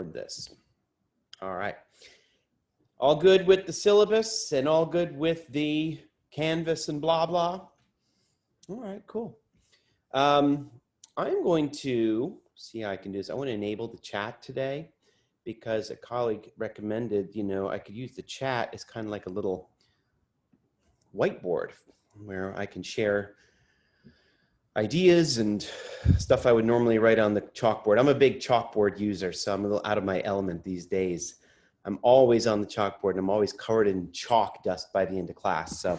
this. All right. All good with the syllabus and all good with the Canvas and blah, blah? All right, cool. I'm going to see how I can do this. I want to enable the chat today because a colleague recommended, I could use the chat as kind of like a little whiteboard where I can share ideas and stuff I would normally write on the chalkboard. I'm a big chalkboard user, so I'm a little out of my element these days. I'm always on the chalkboard and I'm always covered in chalk dust by the end of class, so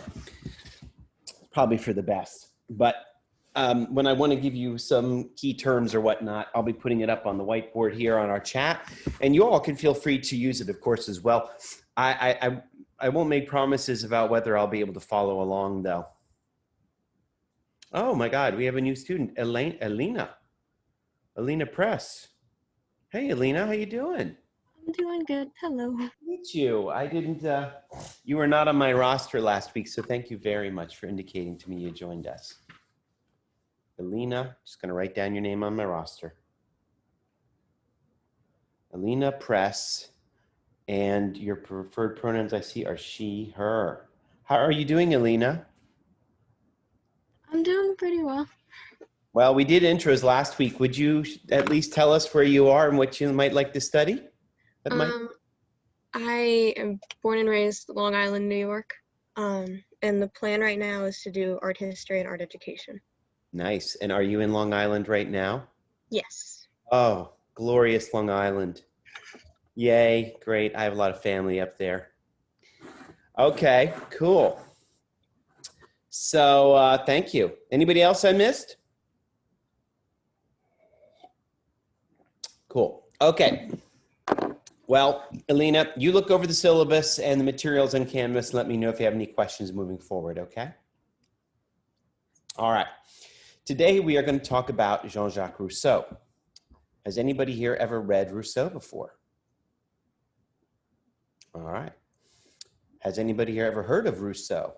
probably for the best. But when I want to give you some key terms or whatnot, I'll be putting it up on the whiteboard here on our chat, and you all can feel free to use it, of course, as well. I won't make promises about whether I'll be able to follow along, though. Oh my God, we have a new student, Alina Press. Hey, Alina, how you doing? I'm doing good. Hello. Meet you. I didn't. You were not on my roster last week, so thank you very much for indicating to me you joined us. Alina, just going to write down your name on my roster. Alina Press, and your preferred pronouns I see are she, her. How are you doing, Alina? I'm doing pretty well. Well, we did intros last week. Would you at least tell us where you are and what you might like to study? I am born and raised Long Island, New York. And the plan right now is to do art history and art education. Nice. And are you in Long Island right now? Yes. Oh, glorious Long Island. Yay, great. I have a lot of family up there. Okay, cool. So thank you. Anybody else I missed? Cool. Okay. Well, Alina, you look over the syllabus and the materials on Canvas and let me know if you have any questions moving forward, okay? All right. Today we are going to talk about Jean-Jacques Rousseau. Has anybody here ever read Rousseau before? All right. Has anybody here ever heard of Rousseau?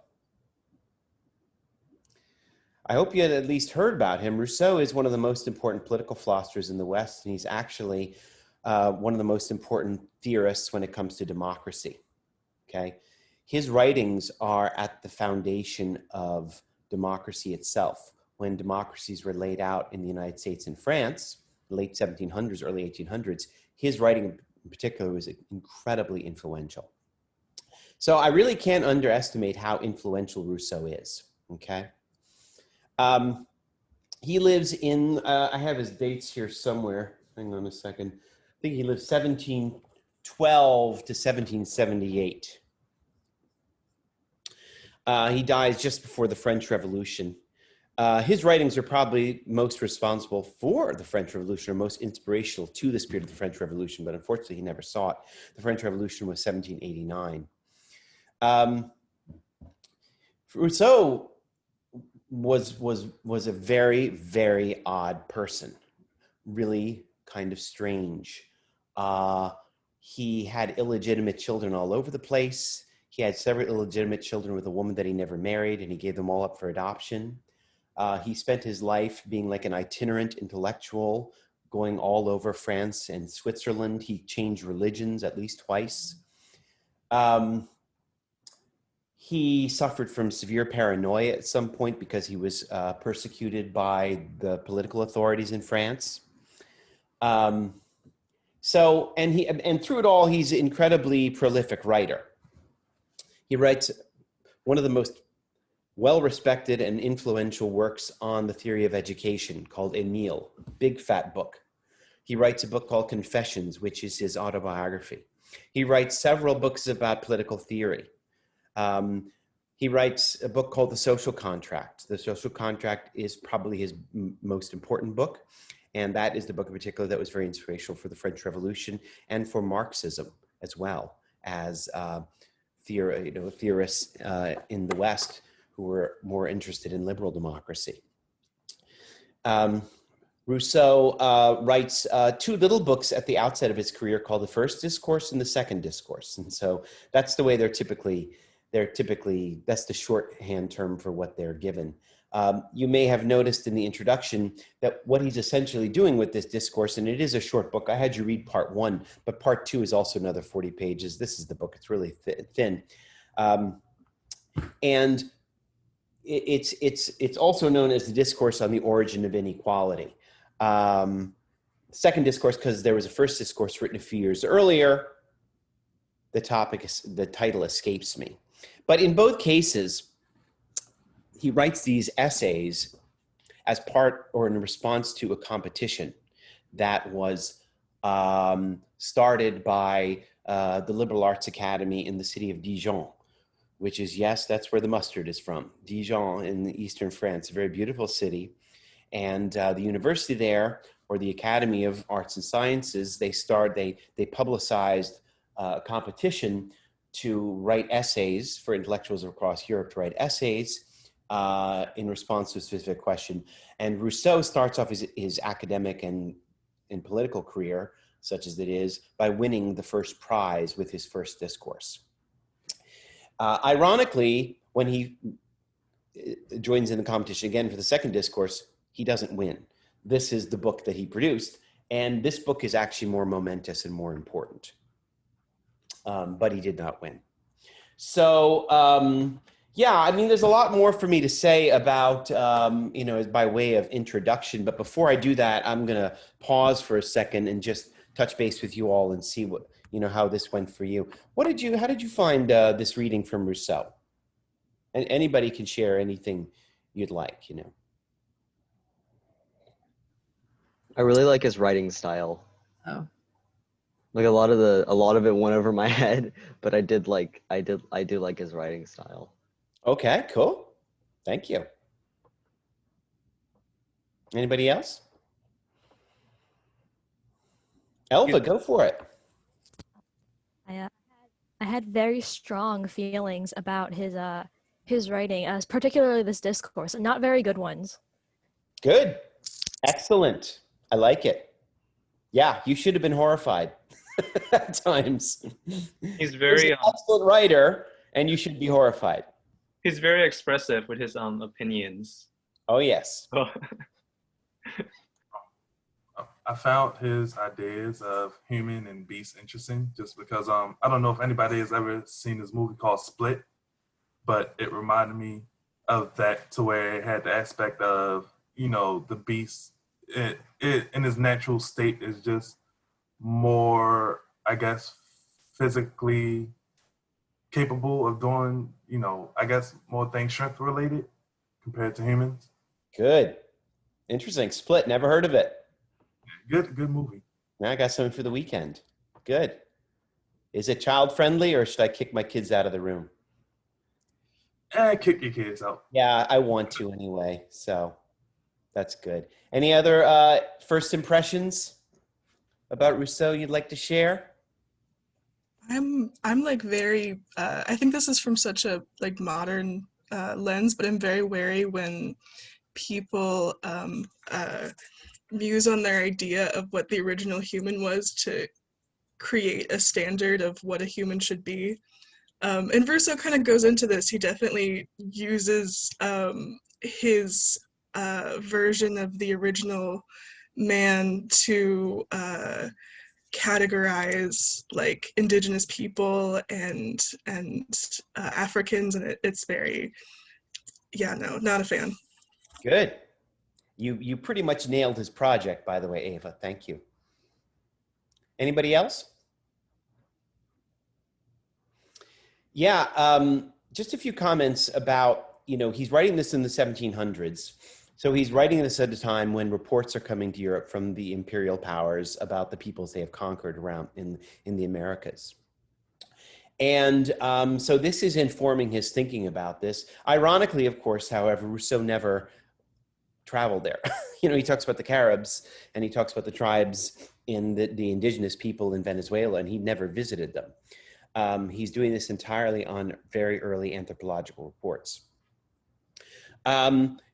I hope you had at least heard about him. Rousseau is one of the most important political philosophers in the West, and he's actually one of the most important theorists when it comes to democracy, okay? His writings are at the foundation of democracy itself. When democracies were laid out in the United States and France, late 1700s, early 1800s, his writing in particular was incredibly influential. So I really can't underestimate how influential Rousseau is, okay? He lives in, I have his dates here somewhere. Hang on a second. I think he lived 1712 to 1778. He dies just before the French Revolution. His writings are probably most responsible for the French Revolution, or most inspirational to the spirit of the French Revolution, but unfortunately he never saw it. The French Revolution was 1789. Rousseau was a very, very odd person, really kind of strange. He had illegitimate children all over the place. He had several illegitimate children with a woman that he never married, and he gave them all up for adoption. He spent his life being like an itinerant intellectual, going all over France and Switzerland. He changed religions at least twice. He suffered from severe paranoia at some point because he was persecuted by the political authorities in France. And through it all, he's an incredibly prolific writer. He writes one of the most well-respected and influential works on the theory of education called Émile, big fat book. He writes a book called Confessions, which is his autobiography. He writes several books about political theory. He writes a book called The Social Contract. The Social Contract is probably his most important book, and that is the book in particular that was very inspirational for the French Revolution and for Marxism, as well as theorists in the West who were more interested in liberal democracy. Rousseau writes two little books at the outset of his career called The First Discourse and The Second Discourse. And so that's the way that's the shorthand term for what they're given. You may have noticed in the introduction that what he's essentially doing with this discourse, and it is a short book. I had you read part 1, but part 2 is also another 40 pages. This is the book. It's really thin. And it's also known as the discourse on the origin of inequality. Second discourse, because there was a first discourse written a few years earlier. The title escapes me. But in both cases, he writes these essays as part or in response to a competition that was started by the Liberal Arts Academy in the city of Dijon, which is, yes, that's where the mustard is from. Dijon in eastern France, a very beautiful city. And the university there, or the Academy of Arts and Sciences, they publicized a competition to write essays for intellectuals across Europe to write essays in response to a specific question. And Rousseau starts off his academic and political career, such as it is, by winning the first prize with his first discourse. Ironically, when he joins in the competition again for the second discourse, he doesn't win. This is the book that he produced, and this book is actually more momentous and more important. But he did not win. So, yeah, I mean, there's a lot more for me to say about, by way of introduction. But before I do that, I'm going to pause for a second and just touch base with you all and see how this went for you. How did you find this reading from Rousseau? And anybody can share anything you'd like, I really like his writing style. Oh. Like a lot of it went over my head, but I do like his writing style. Okay, cool. Thank you. Anybody else? Elva, go for it. I had very strong feelings about his writing, as particularly this discourse, and not very good ones. Good. Excellent. I like it. Yeah, you should have been horrified at times. He's very an excellent writer, and you should be horrified. He's very expressive with his opinions. Oh, yes. I found his ideas of human and beast interesting just because I don't know if anybody has ever seen this movie called Split, but it reminded me of that, to where it had the aspect of, the beast it in his natural state is just more, I guess, physically capable of doing, I guess more things strength related compared to humans. Good. Interesting. Split. Never heard of it. Good movie. Now I got something for the weekend. Good. Is it child friendly, or should I kick my kids out of the room? Kick your kids out. Yeah, I want to anyway. So that's good. Any other first impressions about Rousseau you'd like to share? I'm like very I think this is from such a like modern lens, but I'm very wary when people muse on their idea of what the original human was to create a standard of what a human should be. And Rousseau kind of goes into this. He definitely uses his version of the original man to categorize like indigenous people and Africans, and it's very, not a fan. Good. You pretty much nailed his project, by the way, Ava. Thank you. Anybody else? Yeah, just a few comments about, he's writing this in the 1700s. So he's writing this at a time when reports are coming to Europe from the imperial powers about the peoples they have conquered around in the Americas. And so this is informing his thinking about this. Ironically, of course, however, Rousseau never traveled there. He talks about the Caribs and he talks about the tribes in the indigenous people in Venezuela, and he never visited them. He's doing this entirely on very early anthropological reports.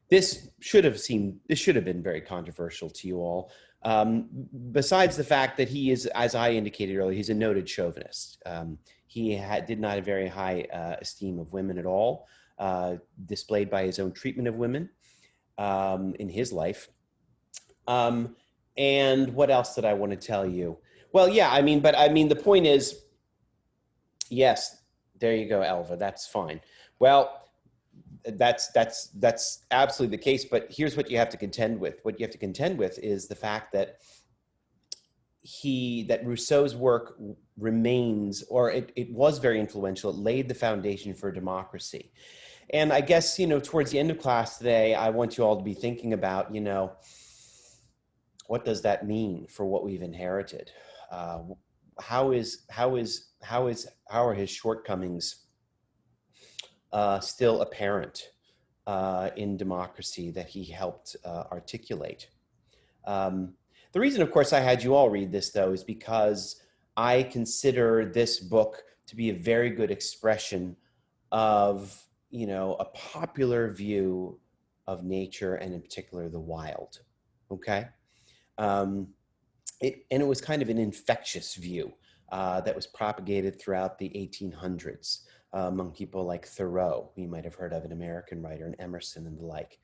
This should have been very controversial to you all. Besides the fact that he is, as I indicated earlier, he's a noted chauvinist. He did not have very high esteem of women at all, displayed by his own treatment of women. in his life. And what else did I want to tell you? Well, yeah, the point is, yes, there you go, Elva. That's fine. Well, that's absolutely the case. But here's what you have to contend with. What you have to contend with is the fact that Rousseau's work remains, or it was very influential. It laid the foundation for democracy. And I guess, towards the end of class today, I want you all to be thinking about, what does that mean for what we've inherited? How are his shortcomings still apparent in democracy that he helped articulate? The reason, of course, I had you all read this, though, is because I consider this book to be a very good expression of, a popular view of nature, and in particular, the wild. Okay? It was kind of an infectious view that was propagated throughout the 1800s among people like Thoreau, who you might have heard of, an American writer, and Emerson and the like.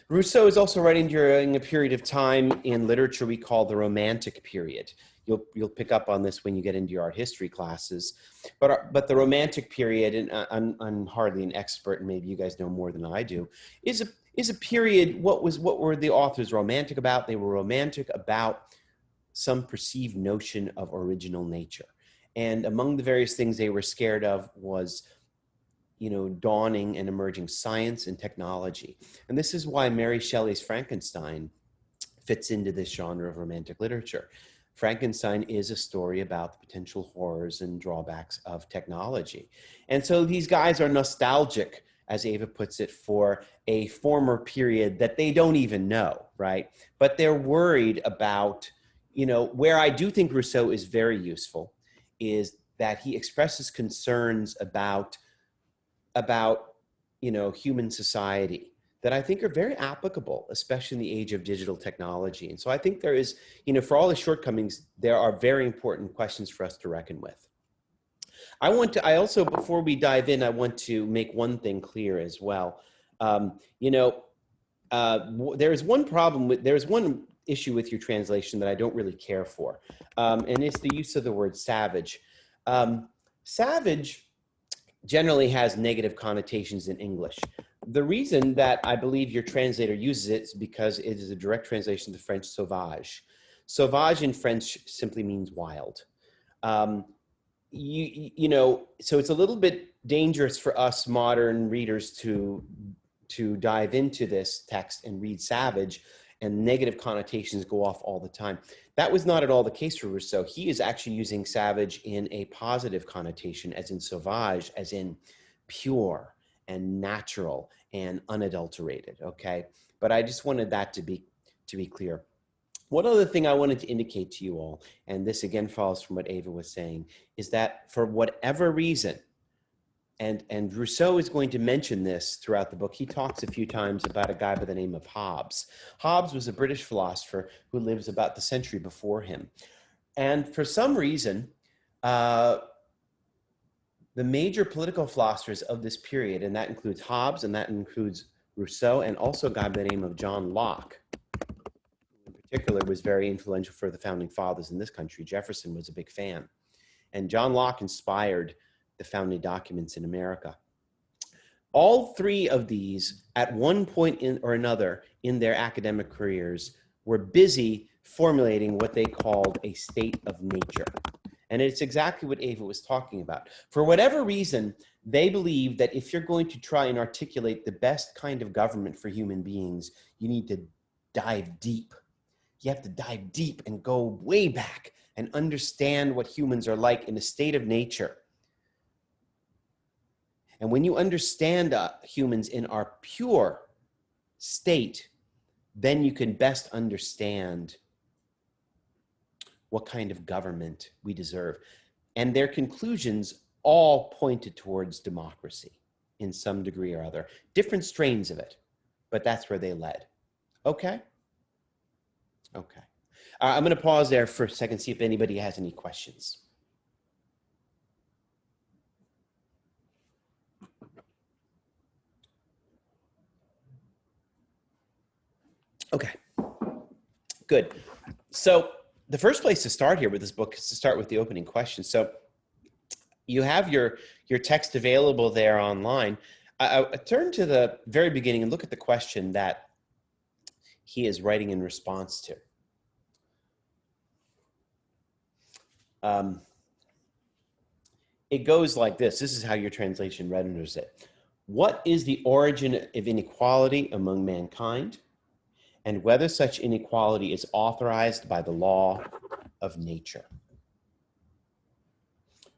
Rousseau is also writing during a period of time in literature we call the Romantic period. You'll pick up on this when you get into your art history classes. But the Romantic period, and I'm hardly an expert, and maybe you guys know more than I do, is a period. What were the authors romantic about? They were romantic about some perceived notion of original nature. And among the various things they were scared of was, dawning and emerging science and technology. And this is why Mary Shelley's Frankenstein fits into this genre of romantic literature. Frankenstein is a story about the potential horrors and drawbacks of technology. And so these guys are nostalgic, as Ava puts it, for a former period that they don't even know, right? But they're worried about, where I do think Rousseau is very useful is that he expresses concerns about human society that I think are very applicable, especially in the age of digital technology. And so I think there is, for all the shortcomings, there are very important questions for us to reckon with. I also, before we dive in, I want to make one thing clear as well. There's one issue with your translation that I don't really care for, and it's the use of the word savage. Savage generally has negative connotations in English. The reason that I believe your translator uses it is because it is a direct translation to French sauvage. Sauvage in French simply means wild. So it's a little bit dangerous for us modern readers to dive into this text and read savage, and negative connotations go off all the time. That was not at all the case for Rousseau. He is actually using savage in a positive connotation, as in sauvage, as in pure and natural and unadulterated, okay? But I just wanted that to be clear. One other thing I wanted to indicate to you all, and this again follows from what Ava was saying, is that for whatever reason, and Rousseau is going to mention this throughout the book. He talks a few times about a guy by the name of Hobbes. Hobbes was a British philosopher who lives about the century before him. And for some reason, the major political philosophers of this period, and that includes Hobbes, and that includes Rousseau, and also a guy by the name of John Locke, who in particular was very influential for the founding fathers in this country. Jefferson was a big fan. And John Locke inspired the founding documents in America. All three of these, at one point or another in their academic careers, were busy formulating what they called a state of nature. And it's exactly what Ava was talking about. For whatever reason, they believe that if you're going to try and articulate the best kind of government for human beings, you need to dive deep. You have to dive deep and go way back and understand what humans are like in a state of nature. And when you understand humans in our pure state, then you can best understand what kind of government we deserve. And their conclusions all pointed towards democracy in some degree or other. Different strains of it, but that's where they led. Okay? Okay. I'm going to pause there for a second, see if anybody has any questions. Okay, good. So the first place to start here with this book is to start with the opening question. So you have your text available there online. I turn to the very beginning and look at the question that he is writing in response to. It goes like this. This is how your translation renders it. What is the origin of inequality among mankind, and whether such inequality is authorized by the law of nature?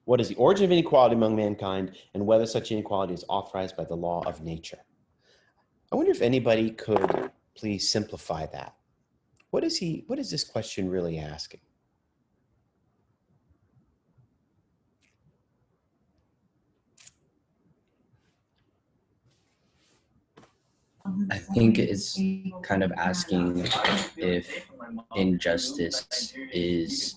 What is the origin of inequality among mankind, and whether such inequality is authorized by the law of nature? I wonder if anybody could please simplify that. What is this question really asking? I think it's kind of asking if injustice is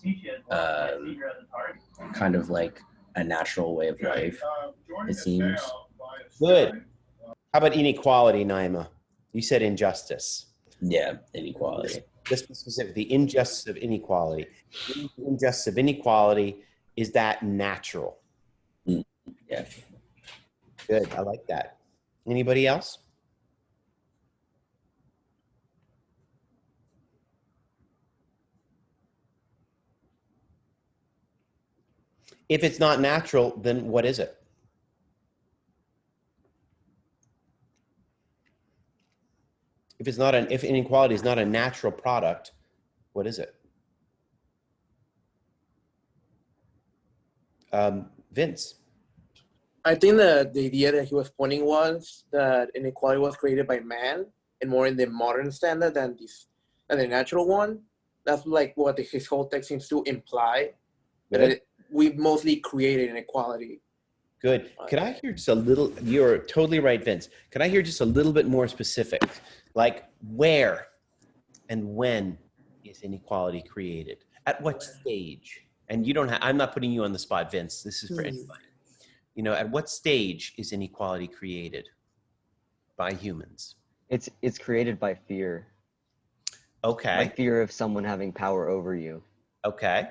kind of like a natural way of life, it seems. Good. How about inequality, Naima? You said injustice. Yeah, inequality. Let's be specific. The injustice of inequality. The injustice of inequality, is that natural? Yeah. Good. I like that. Anybody else? If it's not natural, then what is it? If inequality is not a natural product, what is it? Vince. I think that the idea that he was pointing was that inequality was created by man and more in the modern standard than the natural one. That's like what his whole text seems to imply. That we mostly created inequality. Good. Could I hear just a little, you're totally right, Vince. Could I hear just a little bit more specific? Like where and when is inequality created? At what stage? And you don't have, I'm not putting you on the spot, Vince. This is for anybody. You know, at what stage is inequality created by humans? It's created by fear. Okay. By fear of someone having power over you. Okay.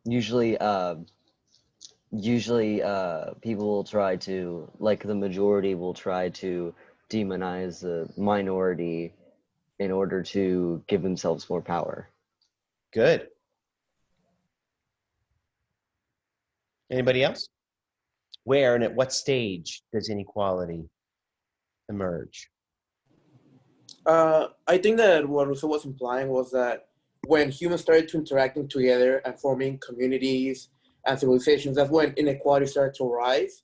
Usually people will try to, like the majority will try to demonize the minority in order to give themselves more power. Good. Anybody else? Where and at what stage does inequality emerge? I think that what Rousseau was implying was that when humans started to interacting together and forming communities and civilizations, that's when inequality started to rise,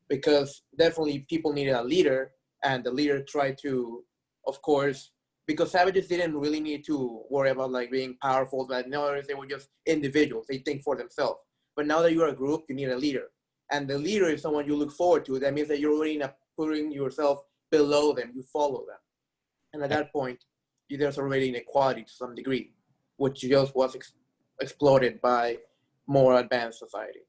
because definitely people needed a leader, and the leader tried to, of course, because savages didn't really need to worry about like being powerful, but no, they were just individuals. They think for themselves. But now that you're a group, you need a leader, and the leader is someone you look forward to. That means that you're already not putting yourself below them. You follow them. And at that point, there's already inequality to some degree, which just was exploded by more advanced society.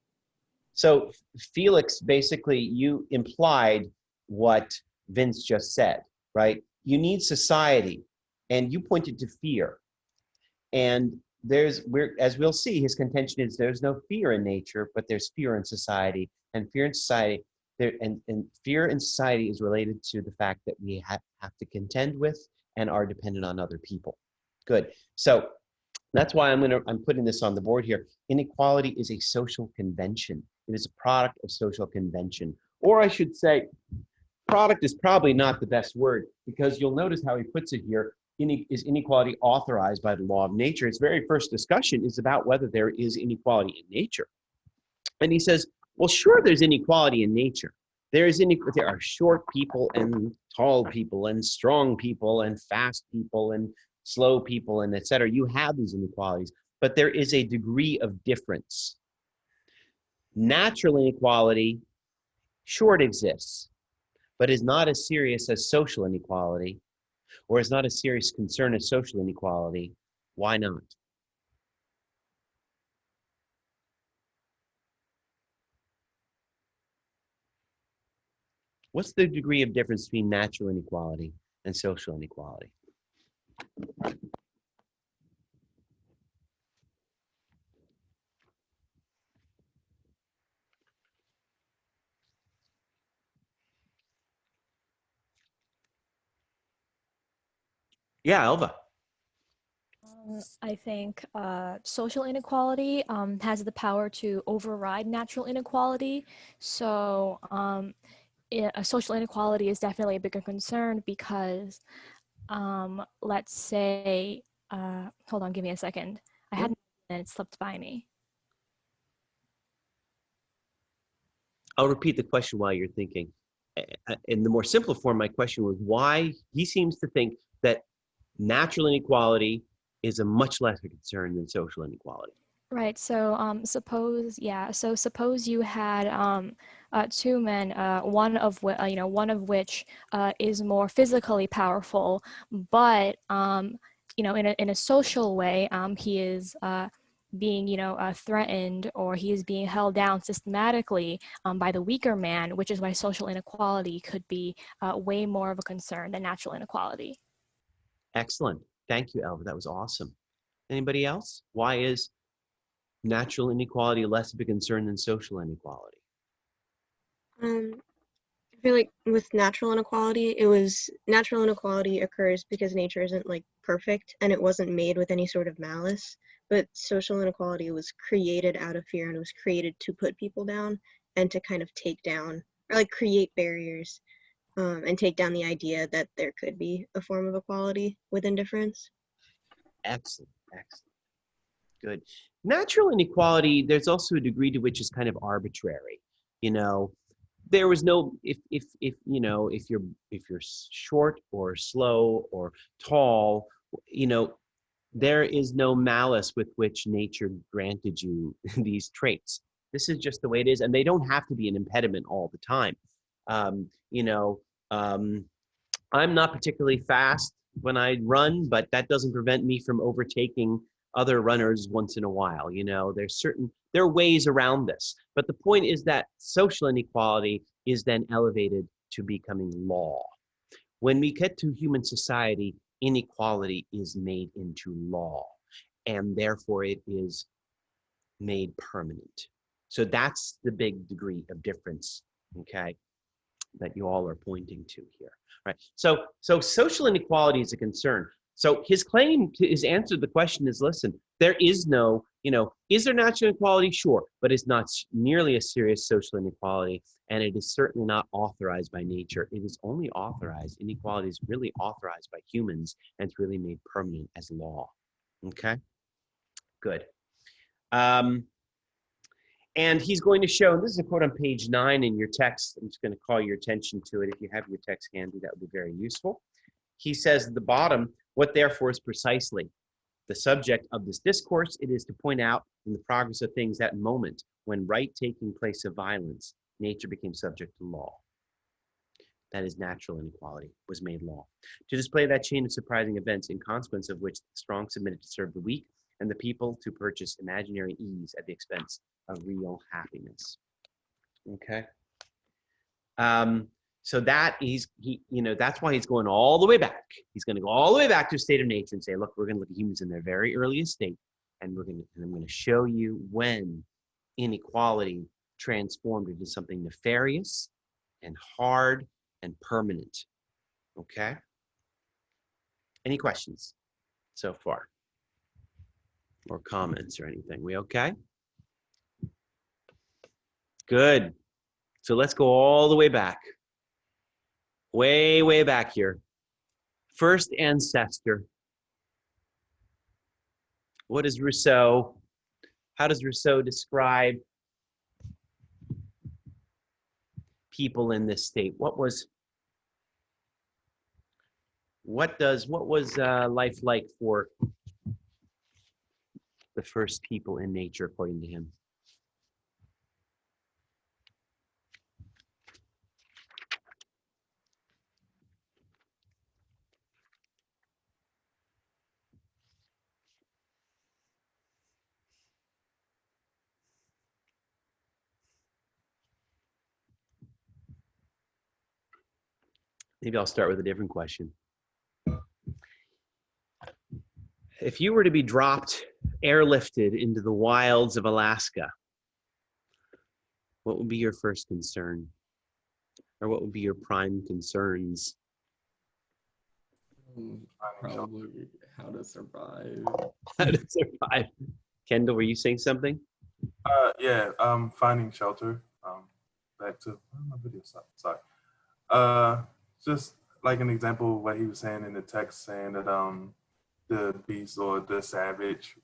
So Felix, basically you implied what Vince just said, right? You need society, and you pointed to fear. And as we'll see, his contention is there's no fear in nature, but there's fear in society. And fear in society, and fear in society is related to the fact that we have to contend with and are dependent on other people. Good. So that's why I'm putting this on the board here. Inequality is a social convention. It is a product of social convention. Or I should say, product is probably not the best word, because you'll notice how he puts it here. Is inequality authorized by the law of nature? His very first discussion is about whether there is inequality in nature. And he says, well, sure, there's inequality in nature. There are short people and tall people and strong people and fast people and slow people and et cetera. You have these inequalities, but there is a degree of difference. Natural inequality, sure, it exists, but is not as serious as social inequality, or is not a serious concern as social inequality. Why not? What's the degree of difference between natural inequality and social inequality? Yeah, Elva. I think social inequality has the power to override natural inequality. So social inequality is definitely a bigger concern because, let's say, hold on, give me a second. I had and it slipped by me. I'll repeat the question while you're thinking. In the more simple form, my question was why he seems to think that natural inequality is a much lesser concern than social inequality. Right. So suppose you had two men, one of which is more physically powerful, but in a social way, he is being threatened, or he is being held down systematically by the weaker man, which is why social inequality could be way more of a concern than natural inequality. Excellent. Thank you, Elva. That was awesome. Anybody else? Why is natural inequality less of a concern than social inequality? I feel like with natural inequality, natural inequality occurs because nature isn't like perfect and it wasn't made with any sort of malice. But social inequality was created out of fear and was created to put people down and to kind of take down or like create barriers and take down the idea that there could be a form of equality within difference. Excellent. Excellent. Good. Natural inequality, there's also a degree to which is kind of arbitrary. You know, there was no if you're short or slow or tall, there is no malice with which nature granted you these traits. This is just the way it is, and they don't have to be an impediment all the time. um, you know I'm not particularly fast when I run, but that doesn't prevent me from overtaking other runners once in a while. There are ways around this. But the point is that social inequality is then elevated to becoming law. When we get to human society, inequality is made into law, and therefore it is made permanent. So that's the big degree of difference, okay, that you all are pointing to here, right? So social inequality is a concern. So his answer to the question is, listen, there is no, is there natural inequality? Sure, but it's not nearly a serious social inequality, and it is certainly not authorized by nature. It is only authorized, inequality is really authorized by humans, and it's really made permanent as law, okay? Good. And he's going to show, and this is a quote on page 9 in your text. I'm just going to call your attention to it. If you have your text handy, that would be very useful. He says at the bottom, what therefore is precisely the subject of this discourse? It is to point out in the progress of things that moment when right taking place of violence, nature became subject to law. That is, natural inequality was made law. To display that chain of surprising events in consequence of which the strong submitted to serve the weak, and the people to purchase imaginary ease at the expense of real happiness. Okay. So that's why he's going all the way back. He's going to go all the way back to a state of nature and say, look, we're going to look at humans in their very earliest state, and I'm going to show you when inequality transformed into something nefarious and hard and permanent. Okay. Any questions so far? Or comments or anything? We okay? Good. So let's go all the way back. Way, way back here. First ancestor. What is Rousseau? How does Rousseau describe people in this state? What was life like for the first people in nature, according to him? Maybe I'll start with a different question. If you were to be dropped, airlifted into the wilds of Alaska, what would be your first concern? Or what would be your prime concerns? Probably how to survive. How to survive? Kendall, were you saying something? Yeah, finding shelter. Back to my video. Sorry. Just like an example of what he was saying in the text, saying that the beast or the savage,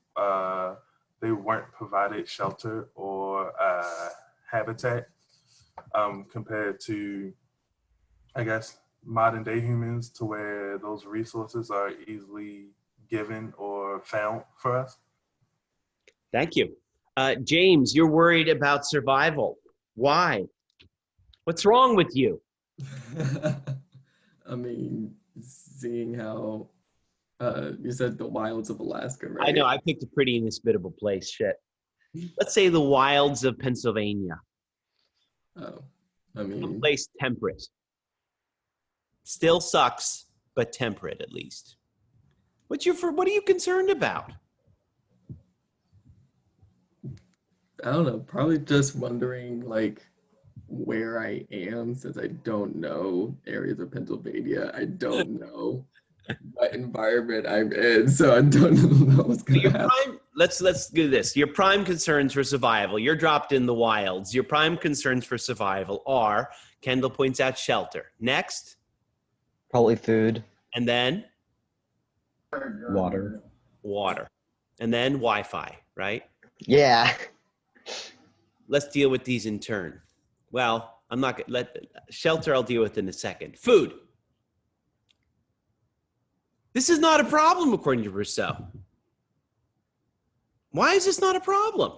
they weren't provided shelter or habitat compared to, I guess, modern day humans, to where those resources are easily given or found for us. Thank you. James, you're worried about survival. Why? What's wrong with you? I mean, seeing how you said the wilds of Alaska, right? I know, I picked a pretty inhospitable place. Shit. Let's say the wilds of Pennsylvania. Oh, I mean, Someplace temperate. Still sucks, but temperate at least. What are you concerned about? I don't know. Probably just wondering, like, where I am, since I don't know areas of Pennsylvania. I don't know what environment I'm in, so I don't know what's gonna happen. Let's do this. Your prime concerns for survival. You're dropped in the wilds. Your prime concerns for survival are, Kendall points out, shelter. Next. Probably food. And then? Water. Water. And then Wi-Fi, right? Yeah. Let's deal with these in turn. Well, I'm not going to let shelter I'll deal with in a second. Food. This is not a problem, according to Rousseau. Why is this not a problem?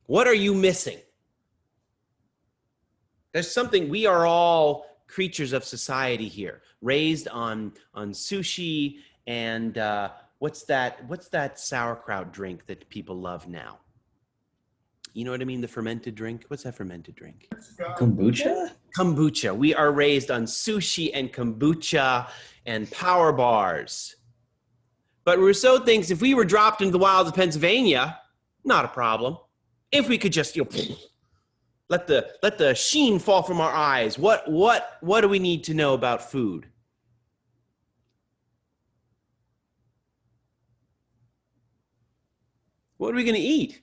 What are you missing? There's something, we are all creatures of society here, raised on sushi and what's that sauerkraut drink that people love now? You know what I mean? The fermented drink. What's that fermented drink? Kombucha? Kombucha. We are raised on sushi and kombucha and power bars. But Rousseau thinks if we were dropped into the wilds of Pennsylvania, not a problem. If we could just, let the sheen fall from our eyes. What do we need to know about food? What are we going to eat?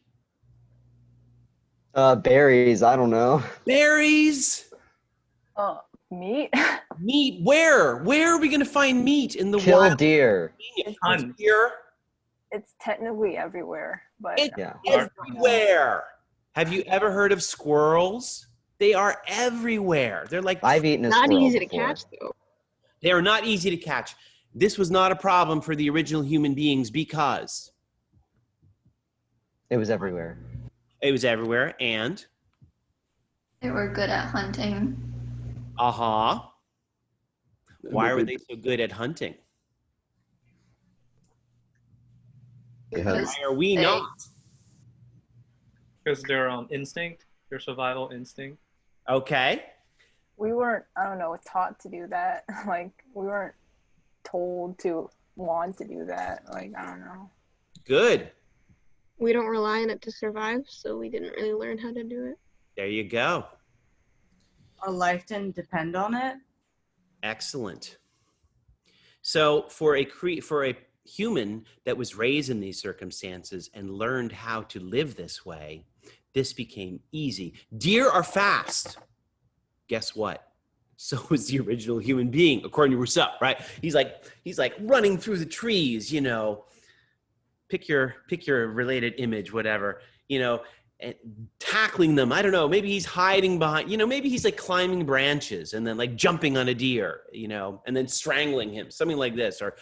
Berries, I don't know. Berries? Meat? Meat, where? Where are we going to find meat in the Kill wild? deer. Deer? It's technically everywhere, but It's Yeah. everywhere. Have you ever heard of squirrels? They are everywhere. They're like, I've eaten a Not squirrel easy to before. catch though. they are not easy to catch. This was not a problem for the original human beings because It was everywhere. it was everywhere and They were good at hunting. Why were they so good at hunting? Because Why are we they- not? Because their instinct, their survival instinct. Okay. we weren't, I don't know, taught to do that. Like, we weren't told to want to do that. Like, I don't know. Good. We don't rely on it to survive, so we didn't really learn how to do it. There you go. Our life didn't depend on it. Excellent. So for a human that was raised in these circumstances and learned how to live this way, this became easy. Deer are fast. Guess what? So is the original human being, according to Rousseau, right? He's like running through the trees, pick your related image, whatever, and tackling them. I don't know. Maybe he's hiding behind, maybe he's like climbing branches and then like jumping on a deer, and then strangling him, something like this. Or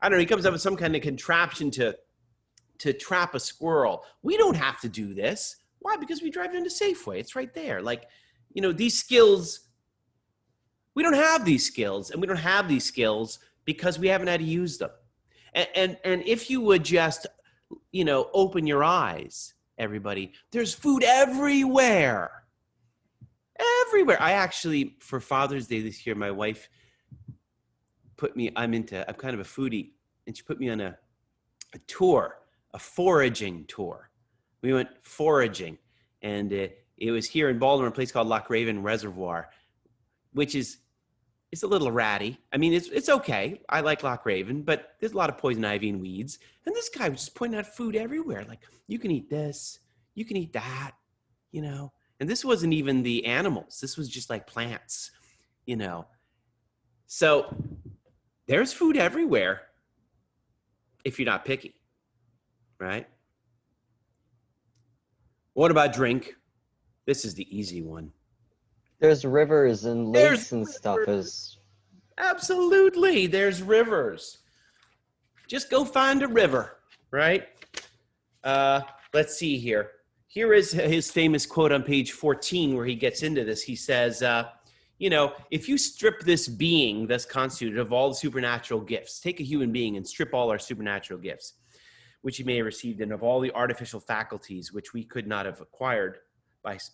I don't know, he comes up with some kind of contraption to trap a squirrel. We don't have to do this. Why? Because we drive into Safeway. It's right there. Like, these skills, we don't have these skills, and we don't have these skills because we haven't had to use them. And if you would just, open your eyes, everybody, there's food everywhere. Everywhere. I actually, for Father's Day this year, my wife I'm kind of a foodie. and she put me on a tour, a foraging tour. We went foraging, and it was here in Baltimore, a place called Loch Raven Reservoir, which is, it's a little ratty. I mean, it's okay. I like Loch Raven, but there's a lot of poison ivy and weeds. And this guy was just pointing out food everywhere. Like, you can eat this, you can eat that, you know. And this wasn't even the animals. This was just like plants, you know. So there's food everywhere if you're not picky, right? What about drink? This is the easy one. There's rivers and lakes There's and stuff. As Absolutely, there's rivers. Just go find a river, right? Let's see here. Here is his famous quote on page 14 where he gets into this. He says, you know, if you strip this being thus constituted of all the supernatural gifts, take a human being and strip all our supernatural gifts, which he may have received, and of all the artificial faculties which we could not have acquired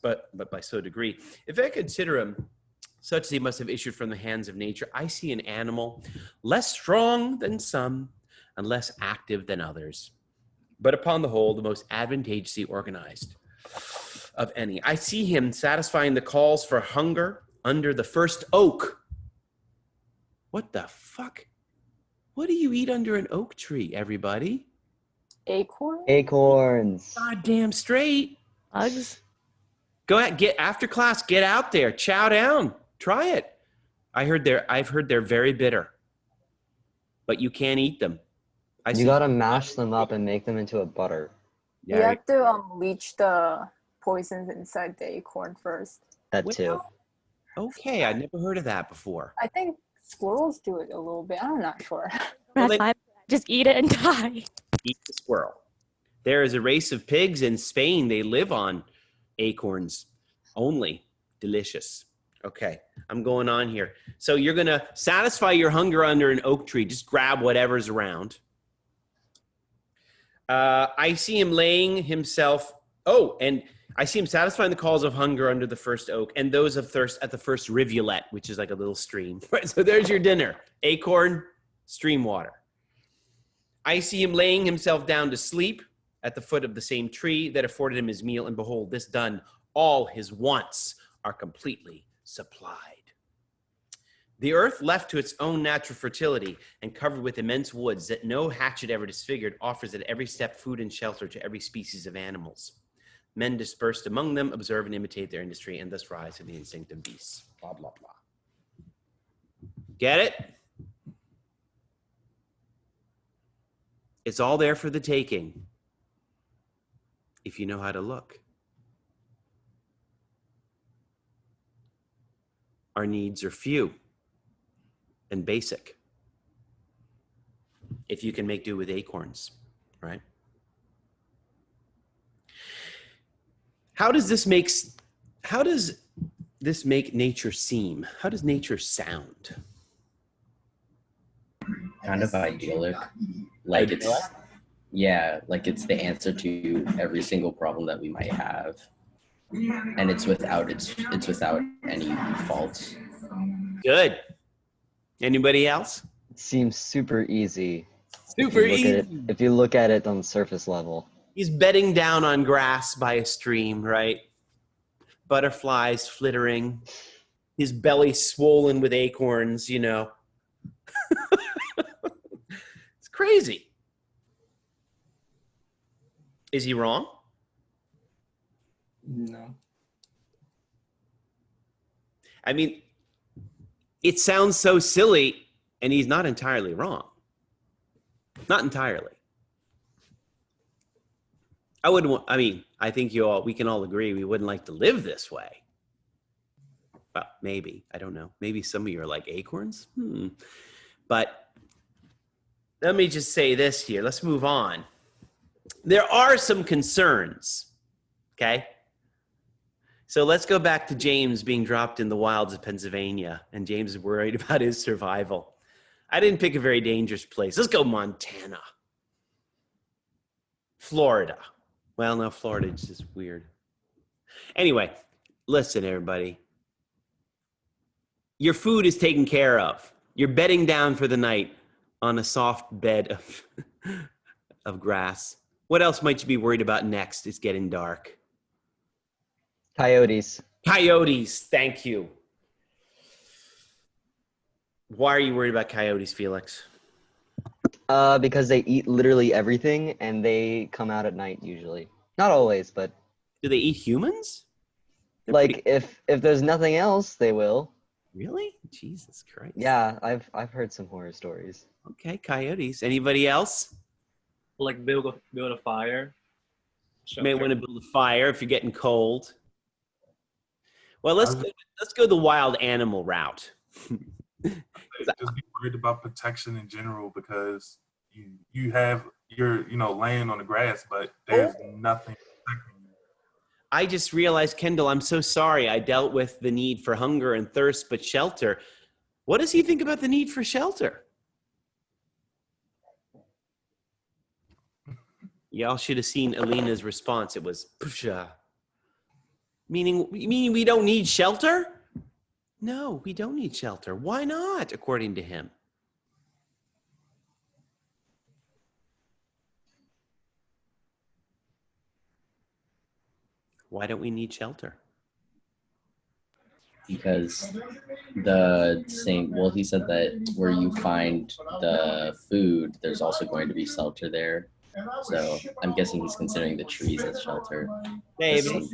but by so degree. If I consider him such as he must have issued from the hands of nature, I see an animal less strong than some and less active than others, but upon the whole, the most advantageously organized of any. I see him satisfying the calls for hunger under the first oak. What the fuck? What do you eat under an oak tree, everybody? Acorn? acorns. Goddamn straight. Bugs. Go ahead, get after class, get out there, chow down, try it. I've heard they're very bitter, but you can't eat them. You gotta mash them up and make them into a butter. You have to leach the poisons inside the acorn first. That too. Okay, I never heard of that before. I think squirrels do it a little bit. I'm not sure. That's fine. Just eat it and die. Eat the squirrel. There is a race of pigs in Spain. They live on acorns only. Delicious. Okay, I'm going on here. So you're going to satisfy your hunger under an oak tree. Just grab whatever's around. I see him laying himself. Oh, and I see him satisfying the calls of hunger under the first oak and those of thirst at the first rivulet, which is like a little stream. Right. So there's your dinner. Acorn, stream water. I see him laying himself down to sleep at the foot of the same tree that afforded him his meal. And behold, this done, all his wants are completely supplied. The earth, left to its own natural fertility and covered with immense woods that no hatchet ever disfigured, offers at every step food and shelter to every species of animals. Men dispersed among them observe and imitate their industry and thus rise to the instinct of beasts. Blah, blah, blah. Get it? It's all there for the taking if you know how to look. Our needs are few and basic. If you can make do with acorns, right? How does this make nature seem? How does nature sound? Kind of idyllic. Like it's, yeah, like it's the answer to every single problem that we might have. And it's without any faults. Good. Anybody else? It seems super easy. Super easy. If you look at it on the surface level. He's bedding down on grass by a stream, right? Butterflies flittering. His belly swollen with acorns, you know. It's crazy. Is he wrong? No. I mean, it sounds so silly, and he's not entirely wrong. Not entirely. I think we can all agree we wouldn't like to live this way. Well, maybe, I don't know. Maybe some of you are like acorns. But let me just say this here. Let's move on. There are some concerns, okay? So let's go back to James being dropped in the wilds of Pennsylvania, and James is worried about his survival. I didn't pick a very dangerous place. Let's go Montana. Florida. Well, no, Florida is just weird. Anyway, listen, everybody. Your food is taken care of. You're bedding down for the night on a soft bed of grass. What else might you be worried about next? It's getting dark. Coyotes. Coyotes, thank you. Why are you worried about coyotes, Felix? Because they eat literally everything, and they come out at night usually. Not always, but Do they eat humans? They're like pretty- if there's nothing else, they will. Really? Jesus Christ. Yeah, I've heard some horror stories. Okay, coyotes. Anybody else? Like build a fire. You may want to build a fire if you're getting cold. Well, I was let's go the wild animal route. just be worried about protection in general because you're laying on the grass, but there's nothing protecting you. I just realized, Kendall, I'm so sorry. I dealt with the need for hunger and thirst, but shelter. What does he think about the need for shelter? Y'all should have seen Alina's response. It was, "Pusha." Meaning we don't need shelter? No, we don't need shelter. Why not, according to him? Why don't we need shelter? Because he said that where you find the food, there's also going to be shelter there. So I'm guessing he's considering the trees as shelter. Maybe.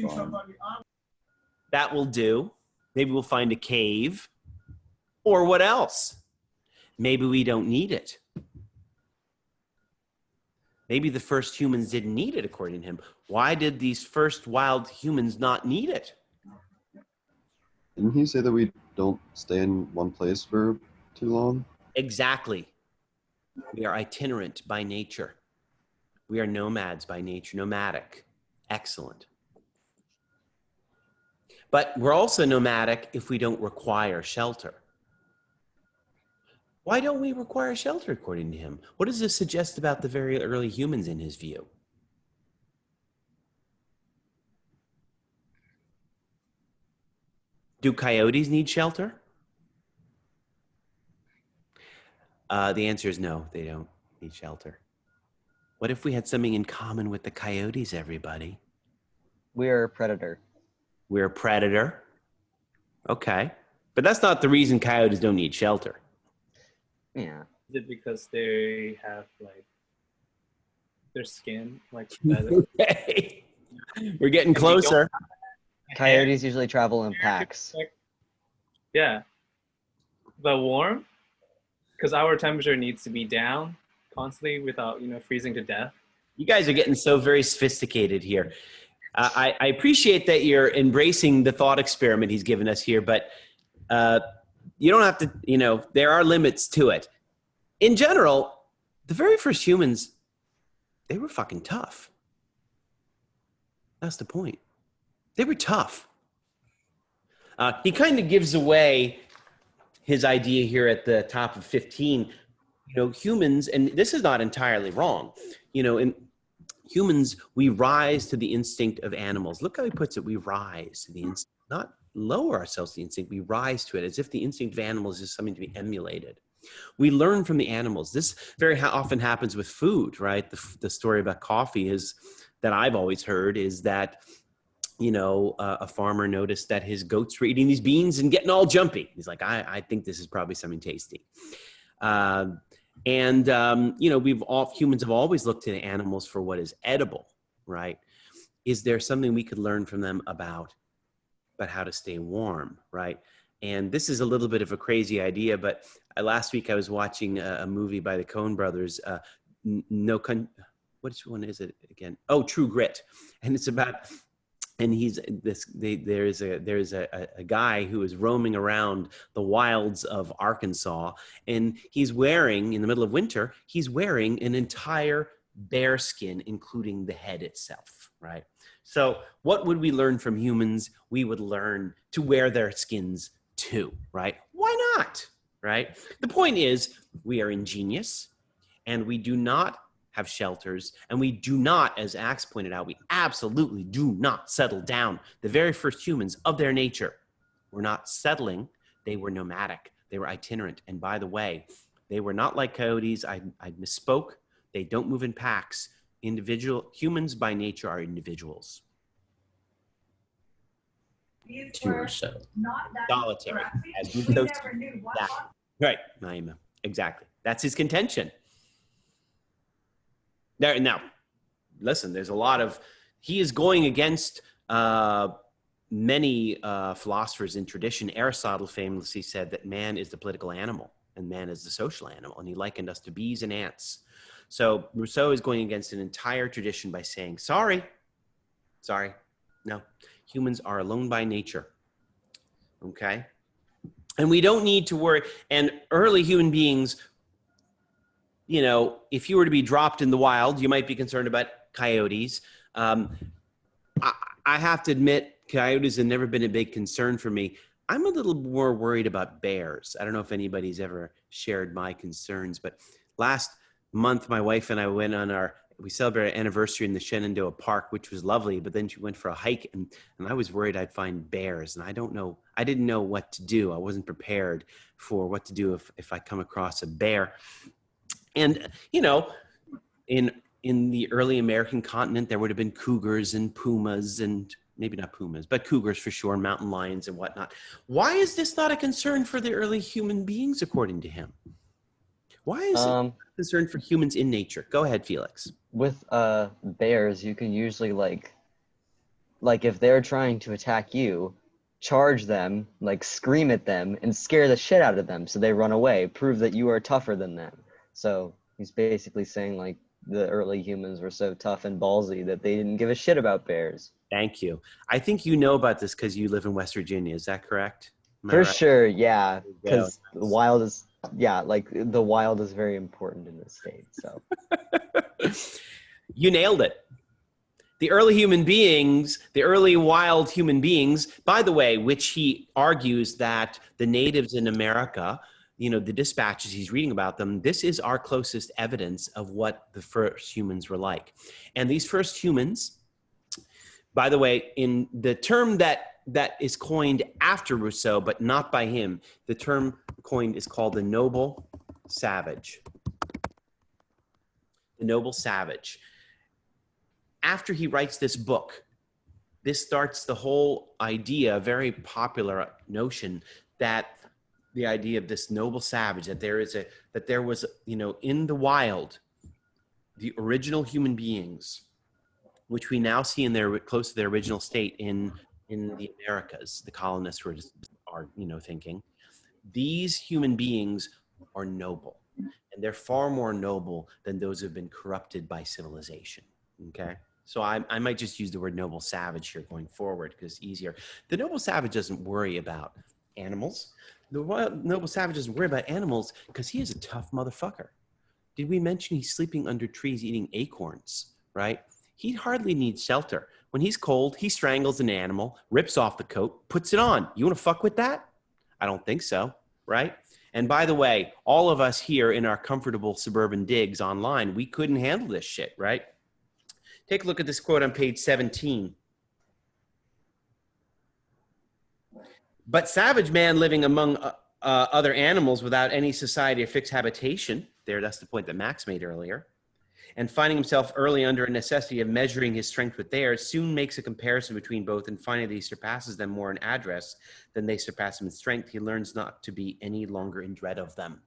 That will do. Maybe we'll find a cave. Or what else? Maybe we don't need it. Maybe the first humans didn't need it, according to him. Why did these first wild humans not need it? Didn't he say that we don't stay in one place for too long? Exactly. We are itinerant by nature. We are nomads by nature, nomadic. Excellent. But we're also nomadic if we don't require shelter. Why don't we require shelter, according to him? What does this suggest about the very early humans in his view? Do coyotes need shelter? The answer is no, they don't need shelter. What if we had something in common with the coyotes, everybody? We're a predator. We're a predator. Okay. But that's not the reason coyotes don't need shelter. Yeah. Is it because they have like their skin like feathers? Okay. We're getting closer. Coyotes usually travel in packs. Yeah. But warm? Because our temperature needs to be down constantly without, freezing to death. You guys are getting so very sophisticated here. I appreciate that you're embracing the thought experiment he's given us here, but you don't have to, there are limits to it. In general, the very first humans, they were fucking tough. That's the point. They were tough. He kind of gives away his idea here at the top of 15. Humans, and this is not entirely wrong, in humans, we rise to the instinct of animals. Look how he puts it. We rise to the instinct, not lower ourselves to the instinct. We rise to it as if the instinct of animals is something to be emulated. We learn from the animals. This very often happens with food, right? The story about coffee is that I've always heard is that, a farmer noticed that his goats were eating these beans and getting all jumpy. He's like, I think this is probably something tasty. Humans have always looked to the animals for what is edible, right? Is there something we could learn from them about how to stay warm, right? And this is a little bit of a crazy idea, but last week I was watching a movie by the Coen brothers, which one is it again? Oh, True Grit. And it's about, and there's a guy who is roaming around the wilds of Arkansas, and he's wearing, in the middle of winter, he's wearing an entire bear skin, including the head itself, right? So what would we learn from humans? We would learn to wear their skins too, right? Why not, right? The point is, we are ingenious, and we do not have shelters, and we do not, as Axe pointed out, we absolutely do not settle down. The very first humans of their nature were not settling. They were nomadic. They were itinerant. And by the way, They were not like coyotes. I misspoke. They don't move in packs. Humans by nature are individuals. To Rousseau. Solitary. As Rousseau said. Exactly. Right, Naima. Exactly. That's his contention. Now, listen, there's a lot of, he is going against many philosophers in tradition. Aristotle famously said that man is the political animal and man is the social animal, and he likened us to bees and ants. So Rousseau is going against an entire tradition by saying, sorry, no, humans are alone by nature, okay? And we don't need to worry. And early human beings, you know, if you were to be dropped in the wild, you might be concerned about coyotes. I have to admit, coyotes have never been a big concern for me. I'm a little more worried about bears. I don't know if anybody's ever shared my concerns, but last month, my wife and I went on we celebrated our anniversary in the Shenandoah Park, which was lovely, but then she went for a hike and I was worried I'd find bears, and I didn't know what to do. I wasn't prepared for what to do if I come across a bear. And, you know, in the early American continent, there would have been cougars and pumas, and maybe not pumas, but cougars for sure, mountain lions and whatnot. Why is this not a concern for the early human beings, according to him? Why is it a concern for humans in nature? Go ahead, Felix. With bears, you can usually like if they're trying to attack you, charge them, like scream at them and scare the shit out of them so they run away, prove that you are tougher than them. So he's basically saying like the early humans were so tough and ballsy that they didn't give a shit about bears. Thank you. I think you know about this because you live in West Virginia. Is that correct? For sure, yeah. Because the wild is, the wild is very important in this state. So you nailed it. The early human beings, the early wild human beings, by the way, which he argues that the natives in America, you know, the dispatches he's reading about them, this is our closest evidence of what the first humans were like. And these first humans, by the way, in the term that is coined after Rousseau, but not by him, the term coined is called the noble savage. The noble savage. After he writes this book, this starts the whole idea, a very popular notion, that the idea of this noble savage, that there was, you know, in the wild, the original human beings, which we now see in close to their original state in the Americas. The colonists are you know, thinking these human beings are noble, and they're far more noble than those who have been corrupted by civilization. Okay. So I might just use the word noble savage here going forward because it's easier. The noble savage doesn't worry about animals. The noble savage doesn't worry about animals because he is a tough motherfucker. Did we mention he's sleeping under trees eating acorns, right? He hardly needs shelter. When he's cold, he strangles an animal, rips off the coat, puts it on. You want to fuck with that? I don't think so, right? And by the way, all of us here in our comfortable suburban digs online, we couldn't handle this shit, right? Take a look at this quote on page 17. But savage man living among other animals without any society or fixed habitation, that's the point that Max made earlier, and finding himself early under a necessity of measuring his strength with theirs, soon makes a comparison between both, and finding that he surpasses them more in address than they surpass him in strength, he learns not to be any longer in dread of them.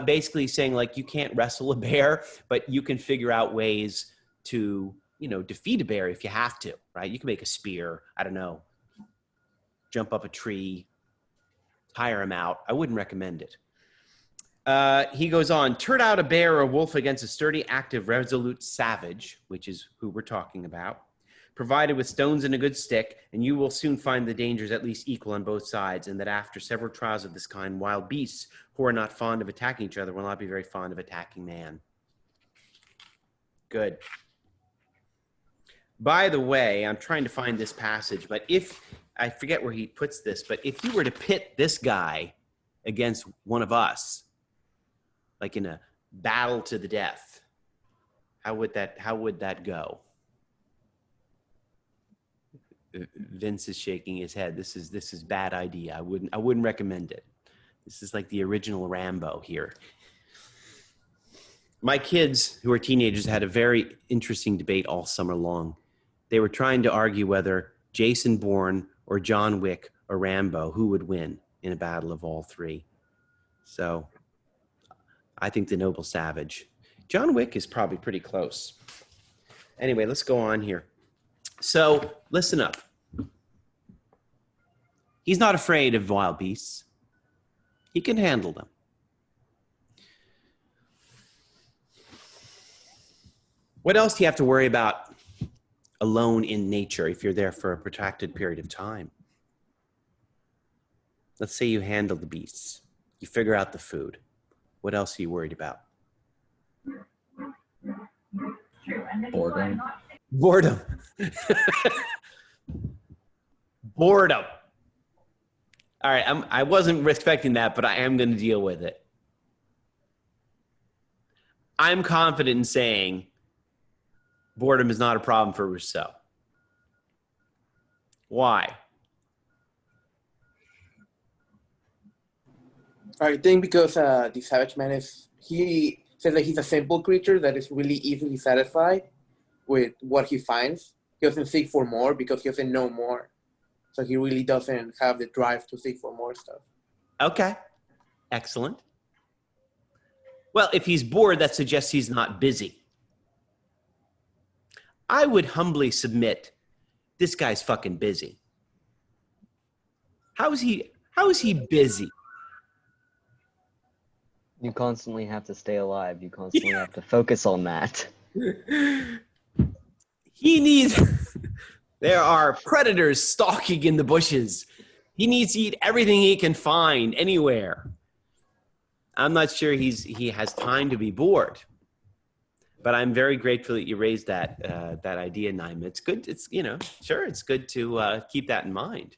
Basically saying, like, you can't wrestle a bear, but you can figure out ways to, you know, defeat a bear if you have to, right? You can make a spear, I don't know, jump up a tree, tire him out. I wouldn't recommend it. He goes on, turn out a bear or a wolf against a sturdy, active, resolute savage, which is who we're talking about, provided with stones and a good stick, and you will soon find the dangers at least equal on both sides, and that after several trials of this kind, wild beasts who are not fond of attacking each other will not be very fond of attacking man. Good. By the way, I'm trying to find this passage, but I forget where he puts this, but if you were to pit this guy against one of us, like in a battle to the death, how would that go? Vince is shaking his head. This is bad idea. I wouldn't recommend it. This is like the original Rambo here. My kids, who are teenagers, had a very interesting debate all summer long. They were trying to argue whether Jason Bourne or John Wick or Rambo, who would win in a battle of all three. So I think the noble savage. John Wick is probably pretty close. Anyway, let's go on here. So listen up. He's not afraid of wild beasts. He can handle them. What else do you have to worry about alone in nature if you're there for a protracted period of time? Let's say you handle the beasts. You figure out the food. What else are you worried about? Boredom. Boredom. Boredom. All right, I wasn't expecting that, but I am going to deal with it. I'm confident in saying boredom is not a problem for Rousseau. Why? I think because the savage man he says that he's a simple creature that is really easily satisfied with what he finds. He doesn't seek for more because he doesn't know more. So he really doesn't have the drive to seek for more stuff. Okay, excellent. Well, if he's bored, that suggests he's not busy. I would humbly submit this guy's fucking busy. How is he busy? You constantly have to stay alive. You constantly have to focus on that. He needs, there are predators stalking in the bushes. He needs to eat everything he can find anywhere. I'm not sure he has time to be bored, but I'm very grateful that you raised that idea, Naima. It's good. It's, sure, it's good to keep that in mind.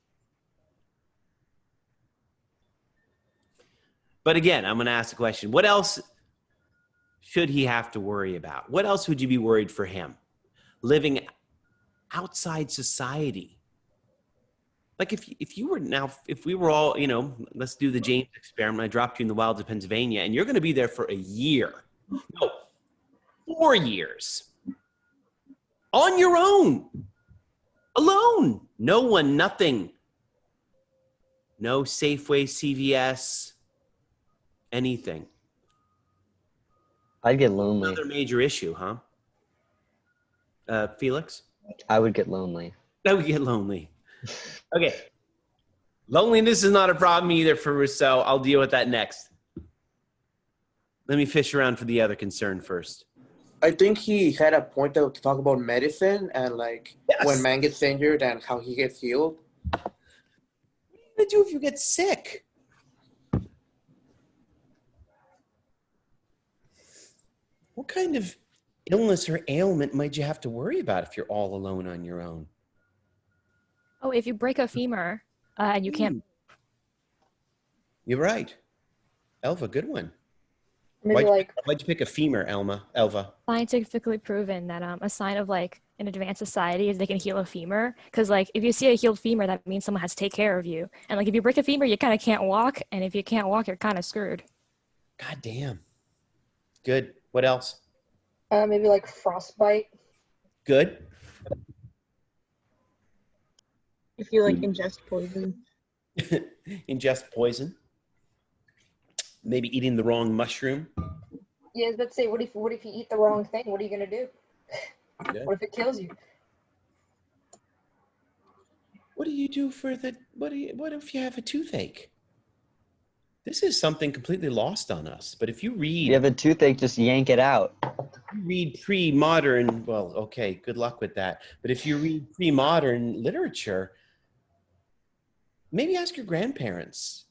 But again, I'm going to ask the question, what else should he have to worry about? What else would you be worried for him? Living outside society. Like if we were all, let's do the James experiment. I dropped you in the wilds of Pennsylvania and you're going to be there for a year. No, 4 years. On your own. Alone. No one, nothing. No Safeway, CVS, anything. I'd get lonely. Another major issue, huh? Felix? I would get lonely. I would get lonely. Okay. Loneliness is not a problem either for Rousseau. I'll deal with that next. Let me fish around for the other concern first. I think he had a point to talk about medicine and when man gets injured and how he gets healed. What are you going to do if you get sick? What kind of illness or ailment might you have to worry about if you're all alone on your own? Oh, if you break a femur and you can't. You're right. Elva, good one. Maybe Why'd you pick a femur, Elva? Scientifically proven that a sign of an advanced society is they can heal a femur. Because if you see a healed femur, that means someone has to take care of you. And if you break a femur, you kind of can't walk. And if you can't walk, you're kind of screwed. God damn. Good. What else? maybe frostbite. Good. If you ingest poison. Ingest poison. Maybe eating the wrong mushroom. Yeah, let's say, what if you eat the wrong thing? What are you gonna do? Yeah. What if it kills you? What do you do for what if you have a toothache? This is something completely lost on us. But if you read, you have a toothache, just yank it out. You read pre-modern, well, okay, good luck with that. But if you read pre-modern literature, maybe ask your grandparents.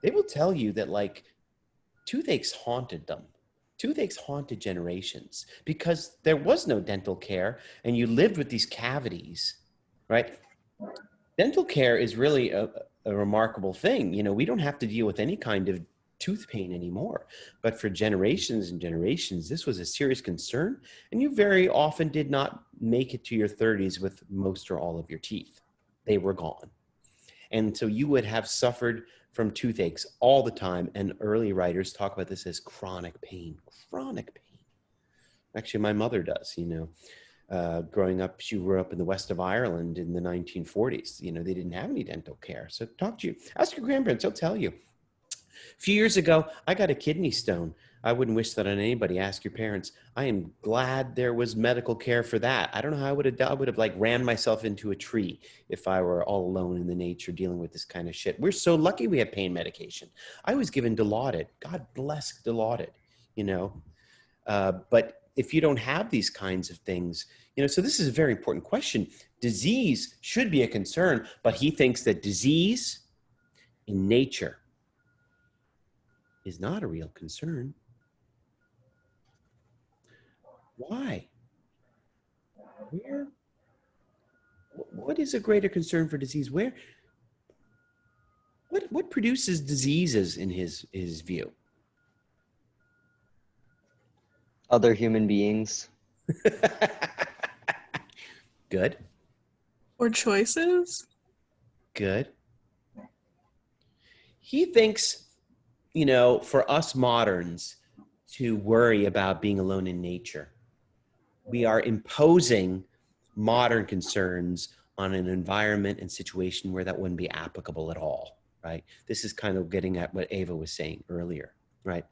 They will tell you that toothaches haunted them. Toothaches haunted generations because there was no dental care and you lived with these cavities, right? Dental care is really a remarkable thing. We don't have to deal with any kind of tooth pain anymore. But for generations and generations, this was a serious concern. And you very often did not make it to your 30s with most or all of your teeth. They were gone. And so you would have suffered from toothaches all the time. And early writers talk about this as chronic pain, chronic pain. Actually, my mother does, growing up, she grew up in the west of Ireland in the 1940s. They didn't have any dental care. So ask your grandparents, they'll tell you. A few years ago, I got a kidney stone. I wouldn't wish that on anybody. Ask your parents. I am glad there was medical care for that. I don't know how I would have done. I would have ran myself into a tree if I were all alone in the nature dealing with this kind of shit. We're so lucky we have pain medication. I was given Dilaudid. God bless Dilaudid, but if you don't have these kinds of things, so this is a very important question. Disease should be a concern, but he thinks that disease in nature is not a real concern. Why? What is a greater concern for disease? What produces diseases in his view? Other human beings. Good. Or choices? Good. He thinks, for us moderns to worry about being alone in nature, we are imposing modern concerns on an environment and situation where that wouldn't be applicable at all, right? This is kind of getting at what Ava was saying earlier, right?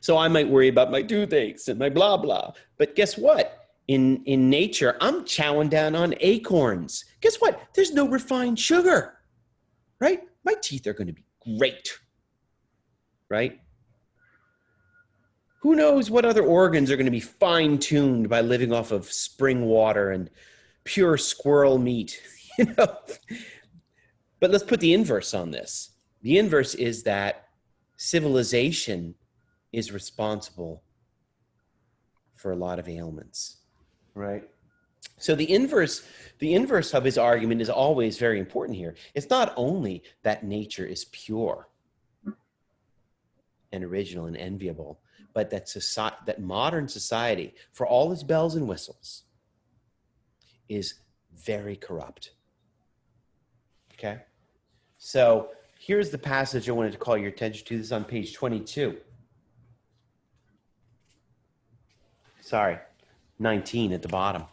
So I might worry about my toothaches and my blah, blah. But guess what? In nature, I'm chowing down on acorns. Guess what? There's no refined sugar, right? My teeth are going to be great, right? Who knows what other organs are going to be fine-tuned by living off of spring water and pure squirrel meat, But let's put the inverse on this. The inverse is that civilization is responsible for a lot of ailments, right? So the inverse of his argument is always very important here. It's not only that nature is pure and original and enviable, but that modern society, for all its bells and whistles, is very corrupt. Okay? So here's the passage I wanted to call your attention to. This is on page 22. Sorry, 19 at the bottom.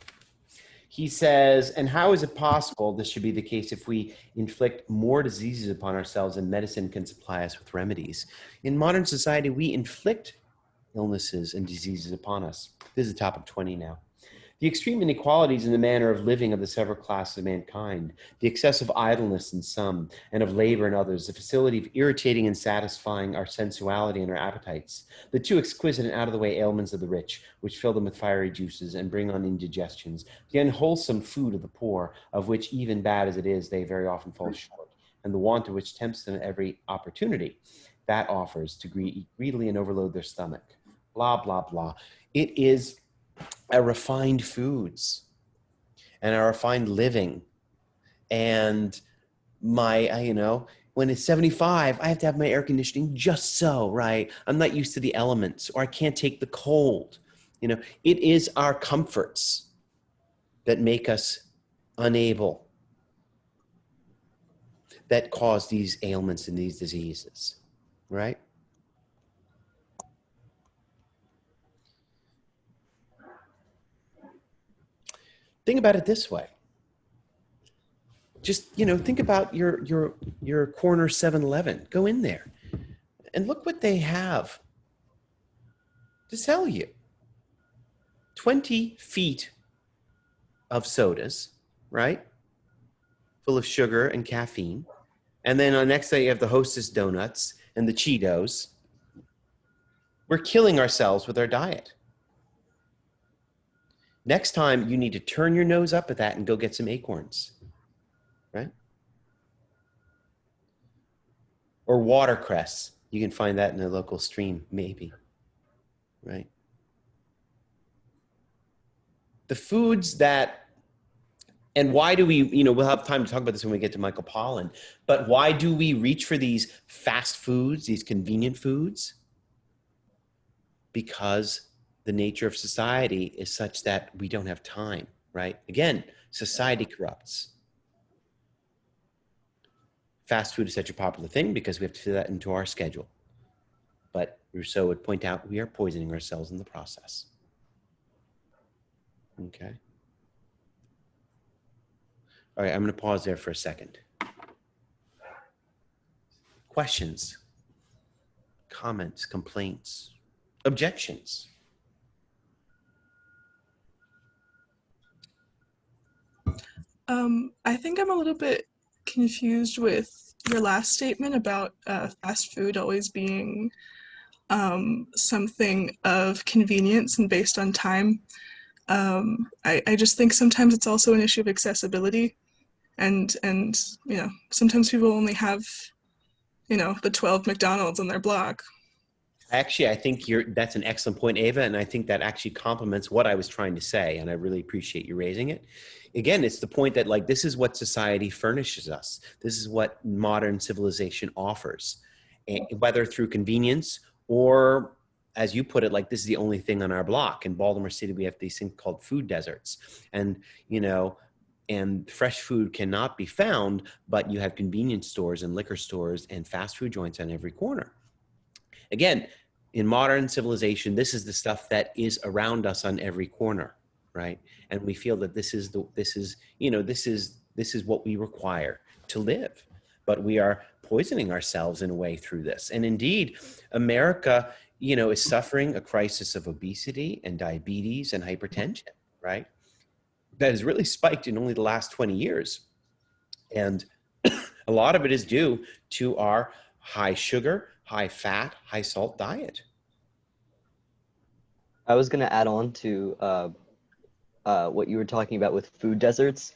He says, and how is it possible this should be the case if we inflict more diseases upon ourselves than medicine can supply us with remedies? In modern society, we inflict illnesses and diseases upon us. This is topic 20 now. The extreme inequalities in the manner of living of the several classes of mankind, the excessive idleness in some and of labor in others, the facility of irritating and satisfying our sensuality and our appetites, the too exquisite and out-of-the-way ailments of the rich, which fill them with fiery juices and bring on indigestions, the unwholesome food of the poor, of which, even bad as it is, they very often fall short, and the want of which tempts them at every opportunity that offers to eat greedily and overload their stomach. Blah, blah, blah. It is our refined foods and our refined living. And when it's 75, I have to have my air conditioning just so, right? I'm not used to the elements, or I can't take the cold. It is our comforts that make us unable, that cause these ailments and these diseases, right? Think about it this way. Just, think about your corner 7-Eleven. Go in there and look what they have to sell you. 20 feet of sodas, right? Full of sugar and caffeine. And then on the next day you have the Hostess donuts and the Cheetos. We're killing ourselves with our diet. Next time you need to turn your nose up at that and go get some acorns, right? Or watercress. You can find that in a local stream, maybe, right? The foods that, and why do we, we'll have time to talk about this when we get to Michael Pollan, but why do we reach for these fast foods, these convenient foods? Because the nature of society is such that we don't have time, right? Again, society corrupts. fast food is such a popular thing because we have to fit that into our schedule. But Rousseau would point out we are poisoning ourselves in the process. Okay. All right, I'm going to pause there for a second. Questions, comments, complaints, objections? I think I'm a little bit confused with your last statement about fast food always being something of convenience and based on time. I just think sometimes it's also an issue of accessibility, and you know, sometimes people only have, you know, the 12 McDonald's on their block. Actually, I think that's an excellent point, Ava, and I think that actually complements what I was trying to say, and I really appreciate you raising it. Again, it's the point that, like, this is what society furnishes us. This is what modern civilization offers, and whether through convenience or, as you put it, like, this is the only thing on our block. In Baltimore City, we have these things called food deserts, and, you know, and fresh food cannot be found, but you have convenience stores and liquor stores and fast food joints on every corner. Again, in modern civilization, this is the stuff that is around us on every corner, right? And we feel that this is what we require to live. But we are poisoning ourselves in a way through this. And indeed, America, you know, is suffering a crisis of obesity and diabetes and hypertension, right? That has really spiked in only the last 20 years. And a lot of it is due to our high sugar, high fat, high salt diet. I was going to add on to what you were talking about with food deserts.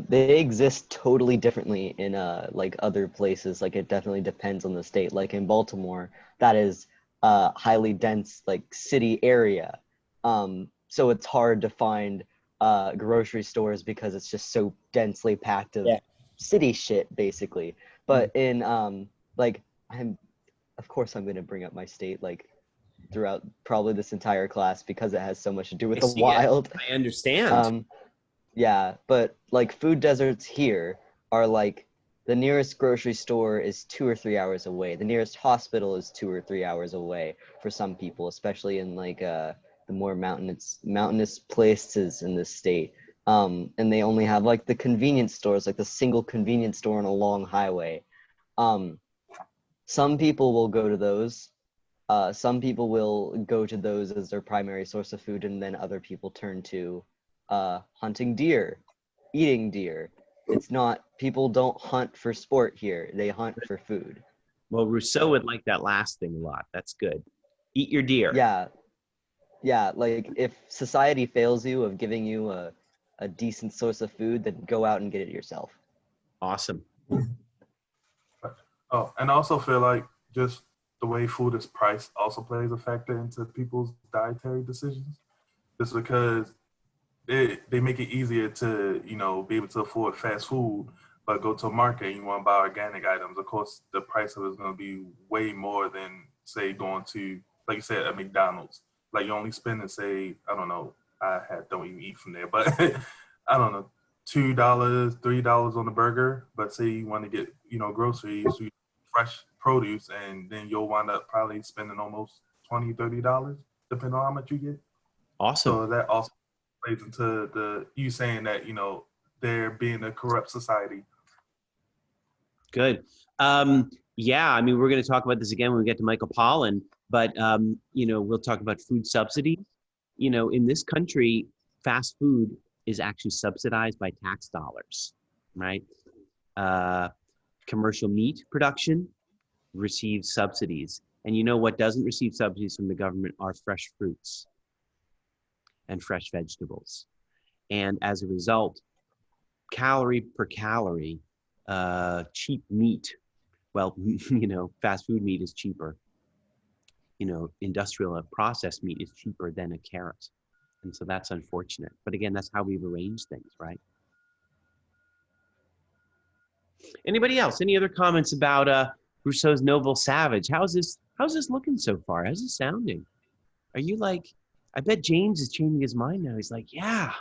They exist totally differently in like other places. Like, it definitely depends on the state. Like in Baltimore, that is a highly dense like city area. So it's hard to find grocery stores because it's just so densely packed of city shit, basically. But in like, of course I'm going to bring up my state like throughout probably this entire class because it has so much to do with the wild. I understand. Yeah, but like food deserts here are like the nearest grocery store is 2 or 3 hours away. The nearest hospital is 2 or 3 hours away for some people, especially in like the more mountainous places in this state. And they only have like the convenience stores, like the single convenience store on a long highway. Some people will go to those. Some people will go to those as their primary source of food, and then other people turn to hunting deer, eating deer. It's not, people don't hunt for sport here. They hunt for food. Well, Rousseau would like that last thing a lot. That's good. Eat your deer. Yeah. Yeah, like if society fails you of giving you a decent source of food, then go out and get it yourself. Awesome. Oh, and I also feel like just the way food is priced also plays a factor into people's dietary decisions. Just because they make it easier to, you know, be able to afford fast food, but go to a market and you want to buy organic items. Of course, the price of it is going to be way more than, say, going to, like you said, a McDonald's. Like, you're only spending, say, I don't know, don't even eat from there, but I don't know, $2, $3 on a burger. But say you want to get, you know, groceries, fresh produce, and then you'll wind up probably spending almost $20, $30, depending on how much you get. Awesome. So that also plays into you saying that, you know, there being a corrupt society. Good. Yeah, I mean, we're going to talk about this again when we get to Michael Pollan, but, you know, we'll talk about food subsidies. You know, in this country, fast food is actually subsidized by tax dollars, right? Commercial meat production receives subsidies. And you know what doesn't receive subsidies from the government are fresh fruits and fresh vegetables. And as a result, calorie per calorie, cheap meat, well, you know, fast food meat is cheaper. You know, industrial processed meat is cheaper than a carrot. And so that's unfortunate. But again, that's how we've arranged things, right? Anybody else? Any other comments about Rousseau's Noble Savage? How's this looking so far? How's it sounding? Are you like, I bet James is changing his mind now. He's like, yeah,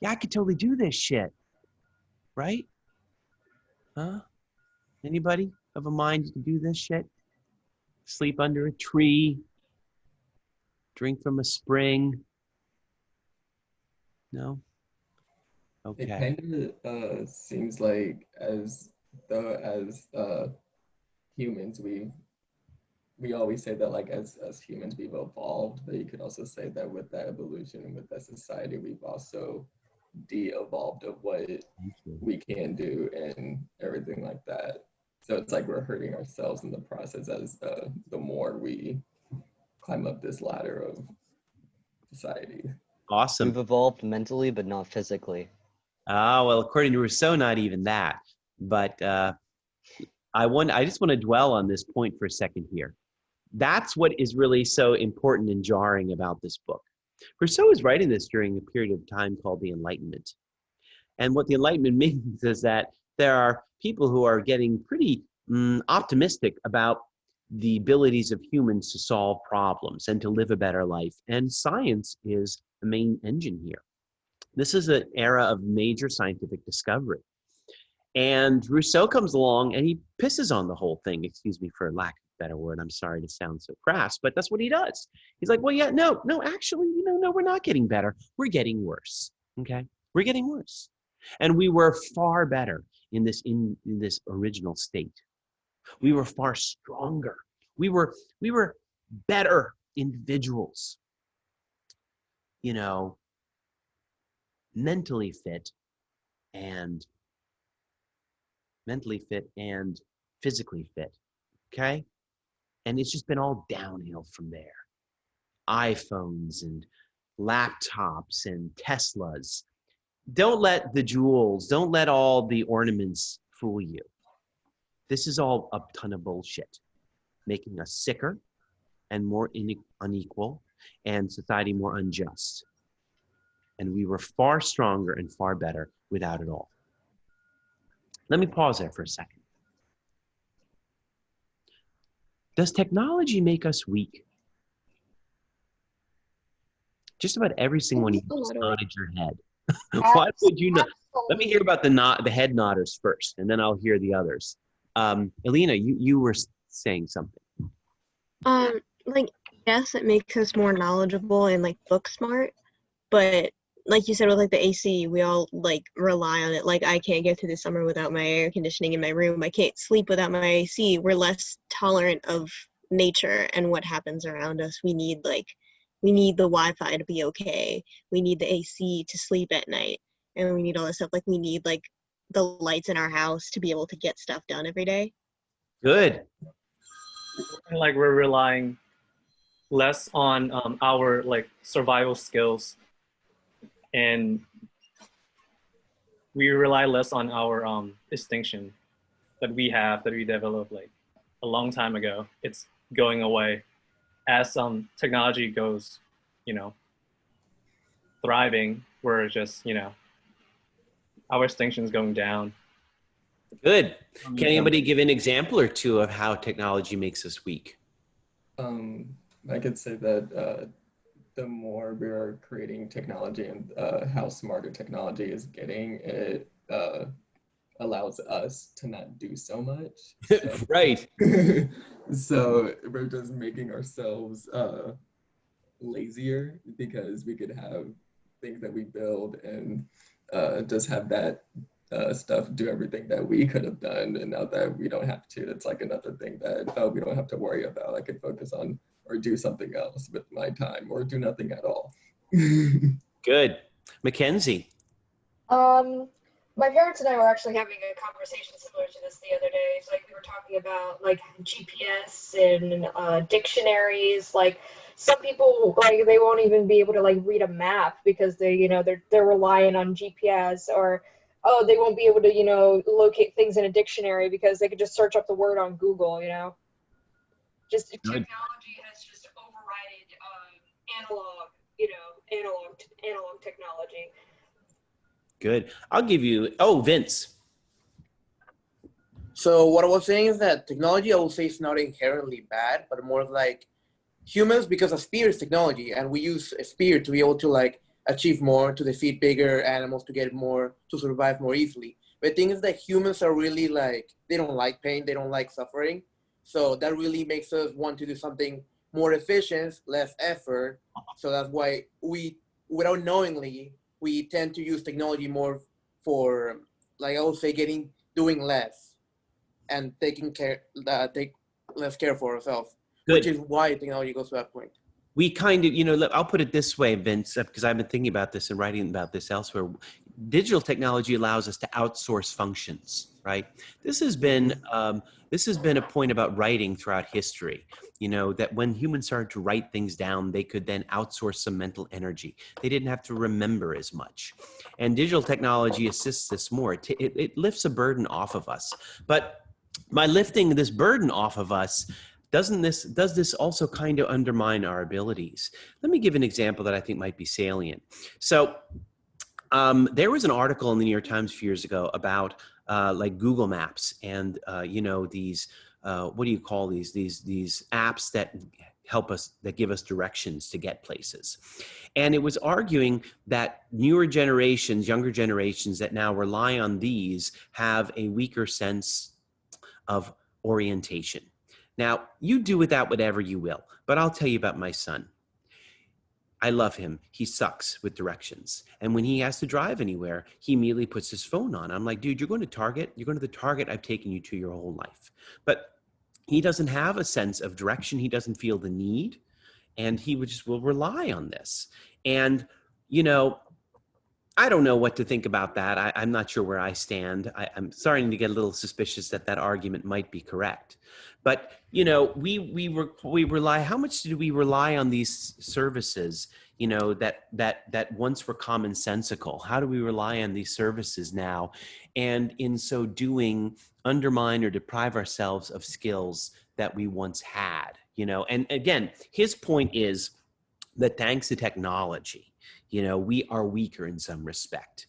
I could totally do this shit. Right? Huh? Anybody of a mind to do this shit? Sleep under a tree, drink from a spring. No? It Okay. kind of seems like as though as humans we always say that like as humans we've evolved, but you could also say that with that evolution and with that society we've also de-evolved of what we can do and everything like that. So it's like we're hurting ourselves in the process as the more we climb up this ladder of society. Awesome. We've evolved mentally, but not physically. Ah, well, according to Rousseau, not even that. But I just want to dwell on this point for a second here. That's what is really so important and jarring about this book. Rousseau is writing this during a period of time called the Enlightenment. And what the Enlightenment means is that there are people who are getting pretty optimistic about the abilities of humans to solve problems and to live a better life. And science is the main engine here. This is an era of major scientific discovery. And Rousseau comes along and he pisses on the whole thing. Excuse me for lack of a better word. I'm sorry to sound so crass, but that's what he does. He's like, well, yeah, no, actually, no, we're not getting better. We're getting worse. Okay? We're getting worse. And we were far better in this original state. We were far stronger. We were better individuals. Mentally fit and physically fit. Okay? And it's just been all downhill from there. iPhones and laptops and Teslas. Don't let the jewels, don't let all the ornaments fool you. This is all a ton of bullshit, making us sicker and more unequal and society more unjust. And we were far stronger and far better without it all. Let me pause there for a second. Does technology make us weak? Just about every single one of you just nodded your head. Why would you not? Let me hear about the head nodders first, and then I'll hear the others. Elena, you were saying something. Yes, it makes us more knowledgeable and like book smart, but like you said with like the AC, we all like rely on it. Like I can't get through the summer without my air conditioning in my room. I can't sleep without my AC. We're less tolerant of nature and what happens around us. We need the Wi-Fi to be okay. We need the AC to sleep at night, and we need all this stuff. Like we need like the lights in our house to be able to get stuff done every day. Good. Like we're relying less on our like survival skills, and we rely less on our distinction that we developed like a long time ago. It's going away as technology goes, thriving. We're just our distinction's going down. Good. Can anybody give an example or two of how technology makes us weak? I could say that the more we are creating technology and how smarter technology is getting, it allows us to not do so much. So, right. So we're just making ourselves lazier because we could have things that we build and just have that stuff do everything that we could have done, and now that we don't have to, it's like another thing that we don't have to worry about. I could focus on or do something else with my time or do nothing at all. Good. Mackenzie. My parents and I were actually having a conversation similar to this the other day. It's like we were talking about like GPS and dictionaries. Like some people like they won't even be able to like read a map because they're relying on GPS, or they won't be able to locate things in a dictionary because they could just search up the word on Google. Just technology has just overridden analog technology. Good. I'll give you, Vince. So what I was saying is that technology, I will say, is not inherently bad, but more of like humans, because a spear is technology, and we use a spear to be able to like achieve more, to defeat bigger animals, to get more, to survive more easily. The thing is that humans are really like, they don't like pain, they don't like suffering. So that really makes us want to do something more efficient, less effort. So that's why we, without knowingly, we tend to use technology more for, like I would say, doing less and take less care for ourselves, which Good. is why technology goes to that point. We kind of, I'll put it this way, Vince, because I've been thinking about this and writing about this elsewhere. Digital technology allows us to outsource functions, right? This has been a point about writing throughout history. That when humans started to write things down, they could then outsource some mental energy. They didn't have to remember as much, and digital technology assists this more. It lifts a burden off of us, but by lifting this burden off of us, does this also kind of undermine our abilities? Let me give an example that I think might be salient. So there was an article in the New York Times a few years ago about like Google Maps and these what do you call these apps that help us, that give us directions to get places. And it was arguing that newer generations, younger generations that now rely on these have a weaker sense of orientation. Now, you do with that whatever you will, but I'll tell you about my son. I love him. He sucks with directions. And when he has to drive anywhere, he immediately puts his phone on. I'm like, dude, you're going to Target. You're going to the Target I've taken you to your whole life. But he doesn't have a sense of direction. He doesn't feel the need. And he will rely on this. And, I don't know what to think about that. I'm not sure where I stand. I'm starting to get a little suspicious that argument might be correct. But we rely. How much do we rely on these services? That once were commonsensical. How do we rely on these services now, and in so doing, undermine or deprive ourselves of skills that we once had? And again, his point is that thanks to technology, we are weaker in some respect.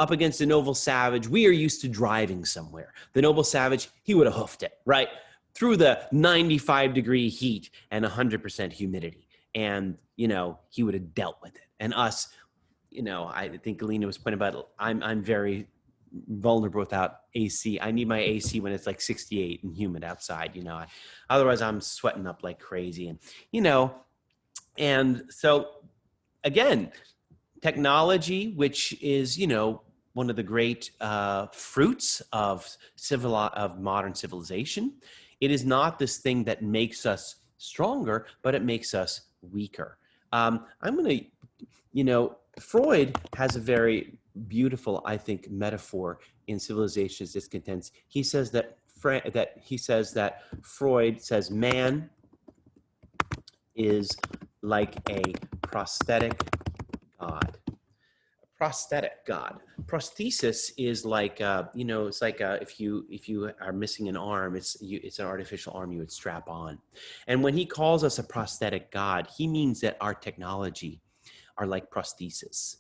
Up against the noble savage, we are used to driving somewhere. The noble savage, he would have hoofed it, right? Through the 95-degree heat and 100% humidity. And, he would have dealt with it. And us, I think Alina was pointing about, I'm very vulnerable without AC. I need my AC when it's like 68 and humid outside, otherwise I'm sweating up like crazy. And, and so, again, technology, which is, one of the great fruits of modern civilization, it is not this thing that makes us stronger, but it makes us weaker. Freud has a very beautiful, I think, metaphor in Civilization's Discontents. He says that Freud says man is like a prosthetic god. A prosthetic god. Prosthesis is like it's like if you are missing an arm, it's an artificial arm you would strap on. And when he calls us a prosthetic god, he means that our technology are like prosthesis.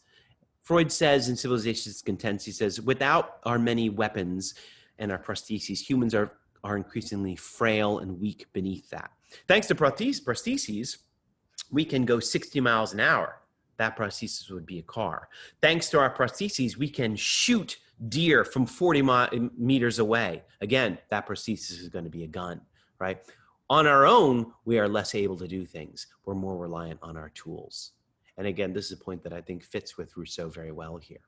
Freud says in Civilization's Discontents, he says, without our many weapons and our prostheses, humans are increasingly frail and weak beneath that. Thanks to prostheses, we can go 60 miles an hour. That prosthesis would be a car. Thanks to our prostheses, we can shoot deer from 40 meters away. Again, that prosthesis is going to be a gun, right? On our own, we are less able to do things. We're more reliant on our tools. And again, this is a point that I think fits with Rousseau very well here.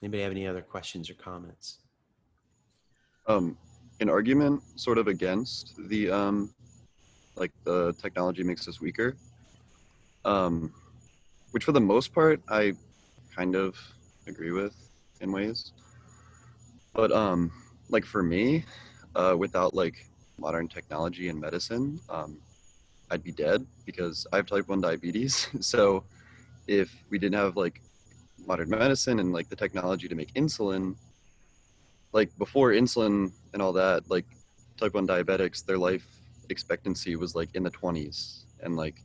Anybody have any other questions or comments? An argument sort of against the the technology makes us weaker, which for the most part I kind of agree with in ways. But like for me, without like modern technology and medicine, I'd be dead because I have type 1 diabetes. So if we didn't have like modern medicine and like the technology to make insulin, like before insulin and all that, like type 1 diabetics, their life expectancy was like in the 20s. And like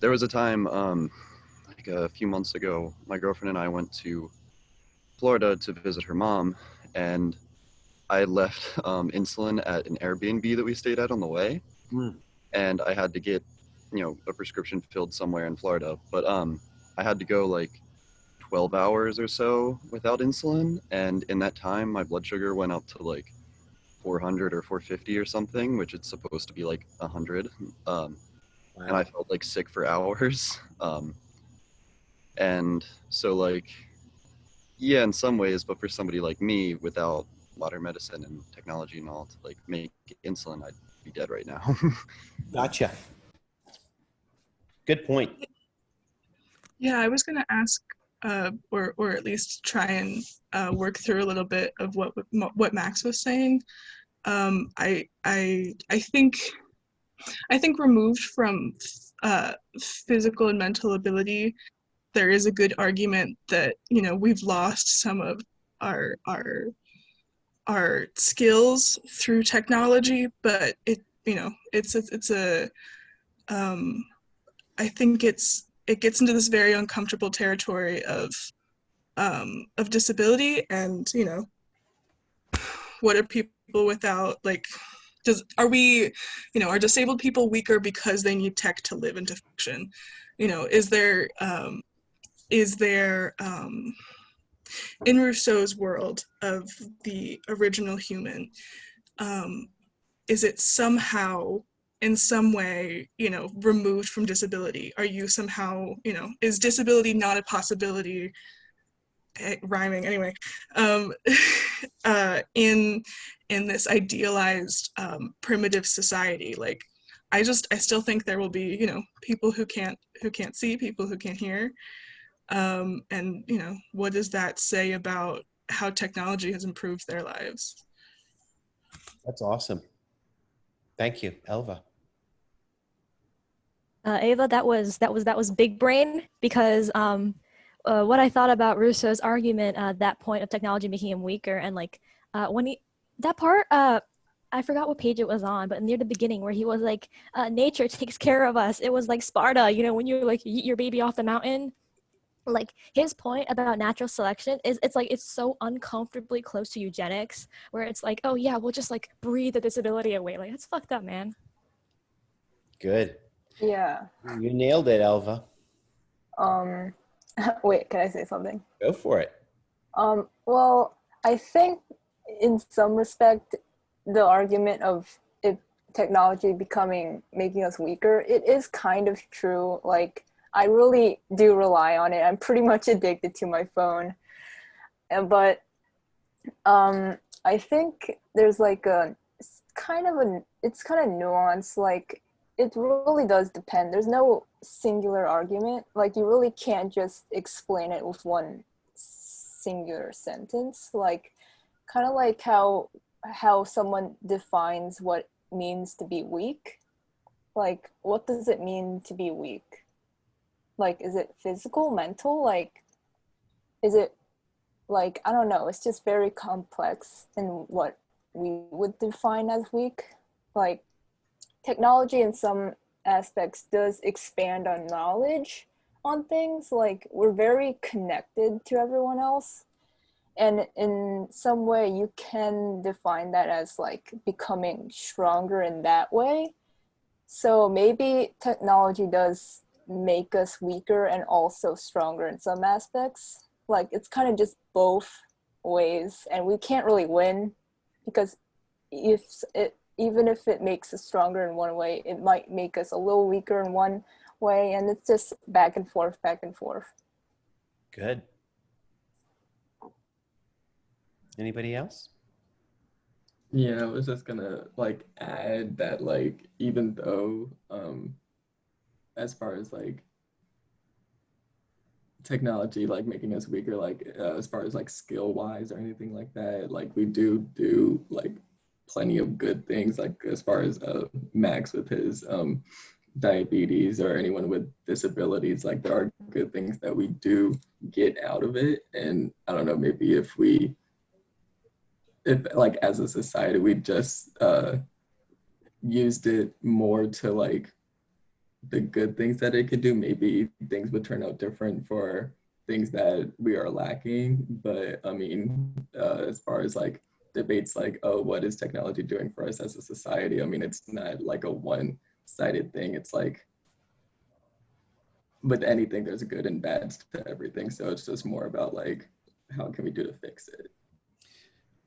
there was a time like a few months ago, my girlfriend and I went to Florida to visit her mom, and I left insulin at an Airbnb that we stayed at on the way. And I had to get a prescription filled somewhere in Florida, but I had to go like 12 hours or so without insulin, and in that time my blood sugar went up to like 400 or 450 or something, which it's supposed to be like 100. And I felt like sick for hours. And so like, yeah, in some ways, but for somebody like me without modern medicine and technology and all to like make insulin, I'd be dead right now. Gotcha. Good point. Yeah, I was going to ask, or at least try and work through a little bit of what Max was saying. I think removed from physical and mental ability, there is a good argument that we've lost some of our skills through technology, but I think it gets into this very uncomfortable territory of disability, and what are people without, like, are disabled people weaker because they need tech to live and to function? Is there in Rousseau's world of the original human, is it somehow in some way removed from disability? Are you somehow, is disability not a possibility, rhyming anyway, in this idealized primitive society? Like, I still think there will be people who can't see, people who can't hear, and what does that say about how technology has improved their lives? That's awesome. Thank you, Elva. Ava, that was big brain, because what I thought about Rousseau's argument, that point of technology making him weaker, and like when he that part, I forgot what page it was on, but near the beginning where he was like, nature takes care of us. It was like Sparta, when you like eat your baby off the mountain. Like, his point about natural selection is it's so uncomfortably close to eugenics, where it's like, oh yeah, we'll just like breathe the disability away. Like, that's fucked up, man. Good. Yeah. You nailed it, Elva. Wait, can I say something? Go for it. Well, I think in some respect, the argument of it, technology making us weaker, it is kind of true. Like, I really do rely on it. I'm pretty much addicted to my phone. But I think there's like it's kind of nuanced. Like, it really does depend. There's no singular argument. Like, you really can't just explain it with one singular sentence. Like, kind of like how someone defines what it means to be weak. Like, what does it mean to be weak? Like, is it physical, mental? Like, is it, like, I don't know. It's just very complex in what we would define as weak. Like, technology in some aspects does expand our knowledge on things. Like, we're very connected to everyone else. And in some way, you can define that as like becoming stronger in that way. So maybe technology does make us weaker and also stronger in some aspects. Like, it's kind of just both ways, and we can't really win, because even if it makes us stronger in one way, it might make us a little weaker in one way, and it's just back and forth, back and forth. Good. Anybody else? Yeah, I was just gonna like add that, like, even though as far as like technology like making us weaker, like as far as like skill wise or anything like that, like we do like plenty of good things, like as far as Max with his diabetes, or anyone with disabilities. Like, there are good things that we do get out of it. And I don't know, maybe if like as a society we just used it more to like the good things that it could do, maybe things would turn out different for things that we are lacking. But I mean, as far as like debates like, oh, what is technology doing for us as a society? I mean, it's not like a one-sided thing. It's like with anything, there's good and bad to everything. So it's just more about like, how can we do to fix it?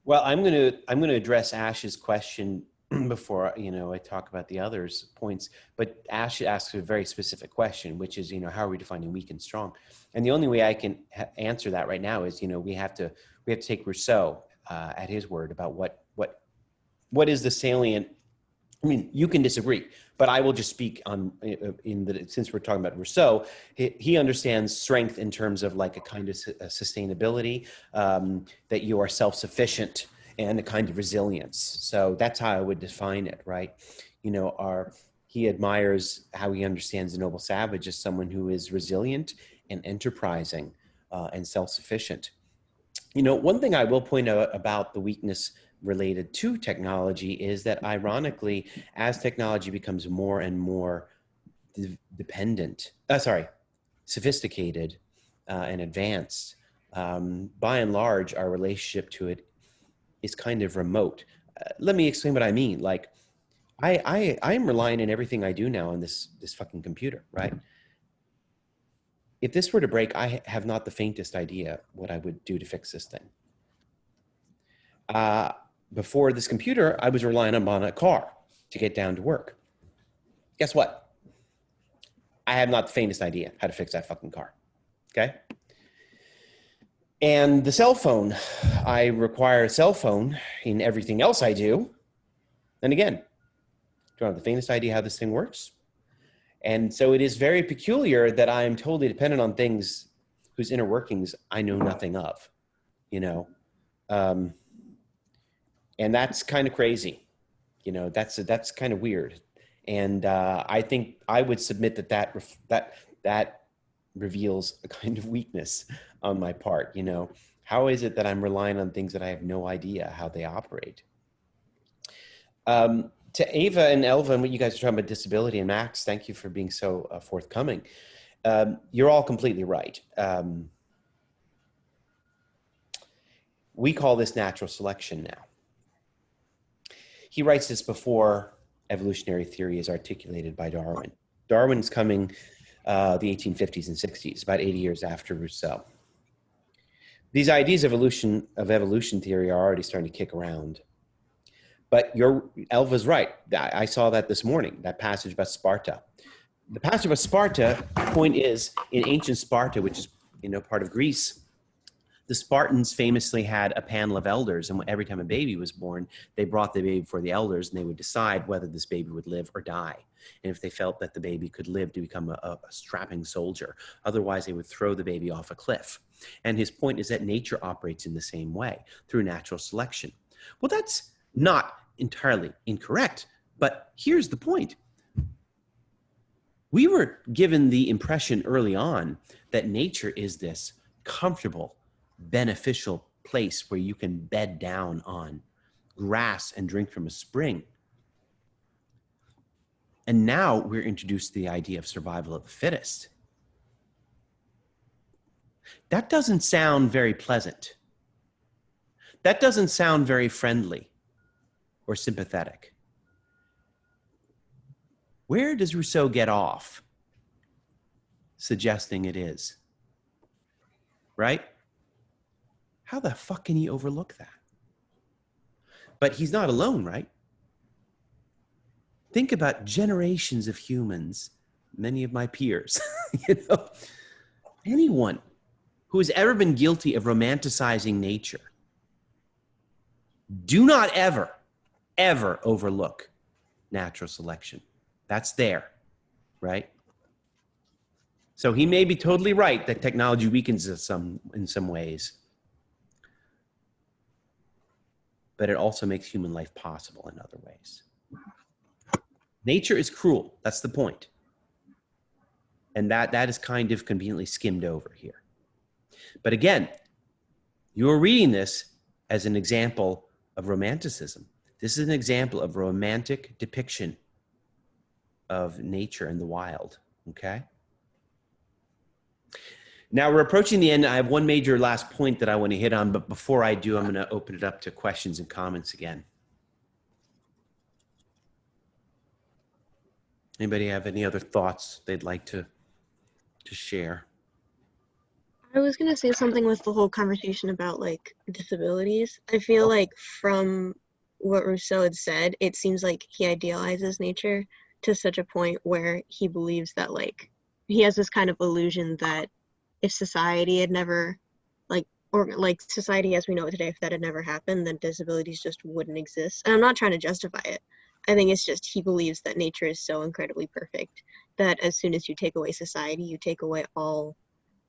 Well, I'm gonna address Ash's question before I talk about the others' points. But Ash asks a very specific question, which is how are we defining weak and strong? And the only way I can answer that right now is we have to take Rousseau at his word about what is the salient. I mean, you can disagree, but I will just speak on since we're talking about Rousseau, he understands strength in terms of like a kind of sustainability, that you are self-sufficient, and a kind of resilience. So that's how I would define it, right? He admires how he understands the noble savage as someone who is resilient and enterprising, and self-sufficient. One thing I will point out about the weakness related to technology is that, ironically, as technology becomes more and more sophisticated and advanced, by and large, our relationship to it is kind of remote. Let me explain what I mean. Like, I'm relying on everything I do now on this fucking computer, right? If this were to break, I have not the faintest idea what I would do to fix this thing. Before this computer, I was relying on a car to get down to work. Guess what? I have not the faintest idea how to fix that fucking car, okay? And the cell phone, I require a cell phone in everything else I do. And again, don't have the faintest idea how this thing works. And so it is very peculiar that I'm totally dependent on things whose inner workings I know nothing of, and that's kind of crazy. That's kind of weird. And I think I would submit that reveals a kind of weakness on my part. How is it that I'm relying on things that I have no idea how they operate? To Ava and Elva, and what you guys are talking about disability, and Max, thank you for being so forthcoming. You're all completely right. We call this natural selection now. He writes this before evolutionary theory is articulated by Darwin. Darwin's coming the 1850s and 60s, about 80 years after Rousseau. These ideas of evolution theory are already starting to kick around. But Elva's right. I saw that this morning, that passage about Sparta. The passage about Sparta, the point is, in ancient Sparta, which is part of Greece, the Spartans famously had a panel of elders, and every time a baby was born, they brought the baby before the elders, and they would decide whether this baby would live or die. And if they felt that the baby could live, to become a strapping soldier. Otherwise, they would throw the baby off a cliff. And his point is that nature operates in the same way, through natural selection. Well, that's not entirely incorrect, but here's the point. We were given the impression early on that nature is this comfortable, beneficial place where you can bed down on grass and drink from a spring. And now we're introduced to the idea of survival of the fittest. That doesn't sound very pleasant. That doesn't sound very friendly or sympathetic. Where does Rousseau get off suggesting it is? Right? How the fuck can he overlook that? But he's not alone, right? Think about generations of humans, many of my peers, anyone who has ever been guilty of romanticizing nature. Do not ever, ever overlook natural selection. That's there, right? So he may be totally right that technology weakens us in some ways, but it also makes human life possible in other ways. Nature is cruel. That's the point. And that is kind of conveniently skimmed over here. But again, you're reading this as an example of romanticism. This is an example of romantic depiction of nature and the wild, okay? Now we're approaching the end. I have one major last point that I want to hit on, but before I do, I'm going to open it up to questions and comments again. Anybody have any other thoughts they'd like to to share? I was gonna say something with the whole conversation about like disabilities. I feel like from what Rousseau had said, it seems like he idealizes nature to such a point where he believes that like he has this kind of illusion that if society had never like or like society as we know it today, if that had never happened, then disabilities just wouldn't exist. And I'm not trying to justify it. I think it's just he believes that nature is so incredibly perfect that as soon as you take away society, you take away all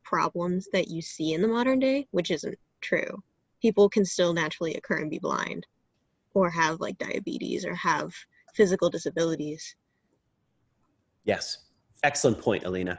problems that you see in the modern day, which isn't true. People can still naturally occur and be blind or have like diabetes or have physical disabilities. Yes. Excellent point, Alina.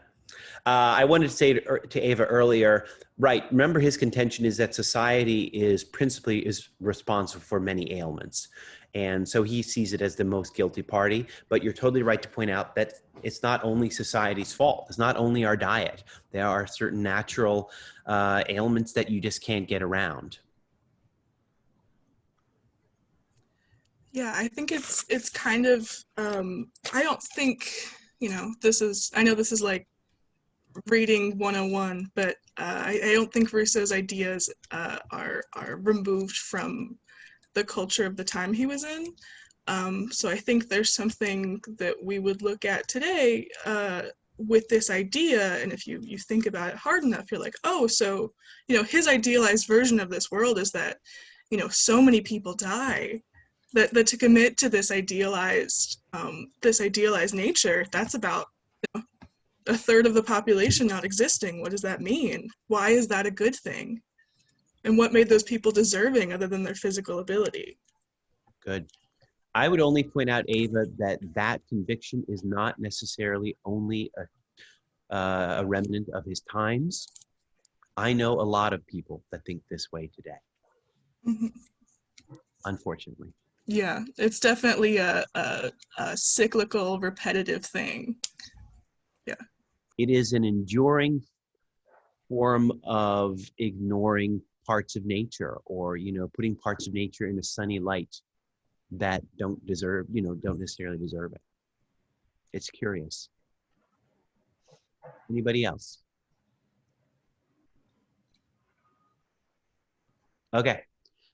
I wanted to say to Ava earlier, right, remember his contention is that society is principally is responsible for many ailments. And so he sees it as the most guilty party, but you're totally right to point out that it's not only society's fault. It's not only our diet. There are certain natural ailments that you just can't get around. Yeah, I think it's kind of I don't think, you know, I know this is like reading 101, but I don't think Rousseau's ideas are removed from the culture of the time he was in. So I think there's something that we would look at today with this idea, and if you think about it hard enough, you're like, oh, so, you know, his idealized version of this world is that, you know, so many people die that to commit to this idealized nature, that's about, you know, a third of the population not existing. What does that mean? Why is that a good thing? And what made those people deserving other than their physical ability? Good. I would only point out, Ava, that that conviction is not necessarily only a remnant of his times. I know a lot of people that think this way today, Mm-hmm. Unfortunately. Yeah, it's definitely a cyclical, repetitive thing. Yeah. It is an enduring form of ignoring parts of nature, or, you know, putting parts of nature in a sunny light that don't deserve, you know, don't necessarily deserve it. It's curious. Anybody else? Okay.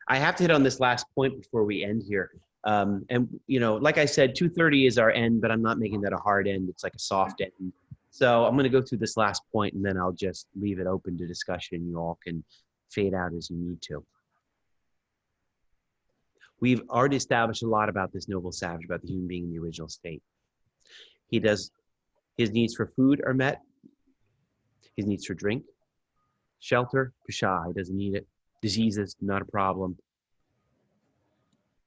I have to hit on this last point before we end here. And, you know, like I said, 2:30 is our end, but I'm not making that a hard end. It's like a soft end. So I'm going to go through this last point, and then I'll just leave it open to discussion. You all can fade out as you need to. We've already established a lot about this noble savage, about the human being in the original state. His needs for food are met. His needs for drink, shelter, pshaw, he doesn't need it. Diseases, not a problem.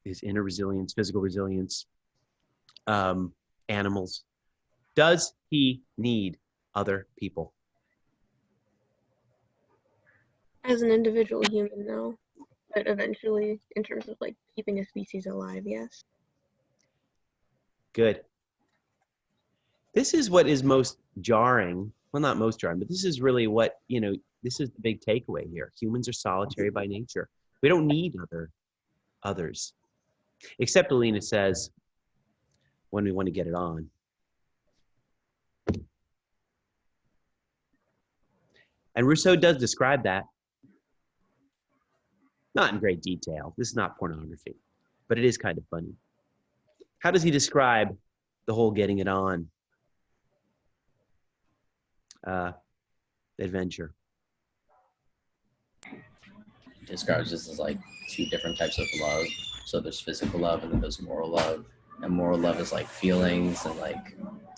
His inner resilience, physical resilience, animals. Does he need other people? As an individual human, no. But eventually, in terms of like keeping a species alive, yes. Good. This is what is most jarring. Well, not most jarring, but this is really what, you know, this is the big takeaway here. Humans are solitary by nature. We don't need others. Except, Alina says, when we want to get it on. And Rousseau does describe that. Not in great detail. This is not pornography, but it is kind of funny. How does he describe the whole getting it on adventure? He describes this as like two different types of love. So there's physical love and then there's moral love. And moral love is like feelings and like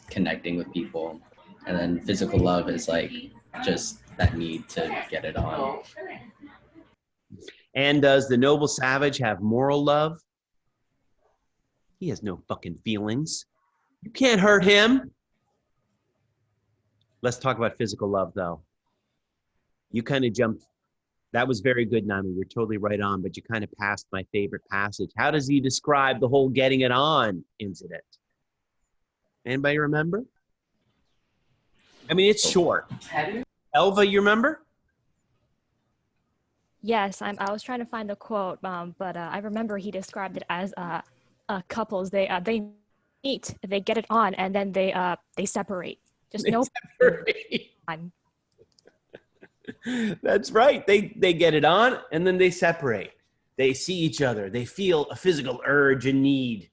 connecting with people. And then physical love is like just that need to get it on. And does the noble savage have moral love? He has no fucking feelings. You can't hurt him. Let's talk about physical love, though. You kind of jumped. That was very good, Nami. You're totally right on, but you kind of passed my favorite passage. How does he describe the whole getting it on incident? Anybody remember? I mean, it's short. Elva, you remember? Yes, I was trying to find the quote, but I remember he described it as couples. They meet, they get it on, and then they separate. Just They no. separate. On. That's right. They get it on and then they separate. They see each other. They feel a physical urge and need.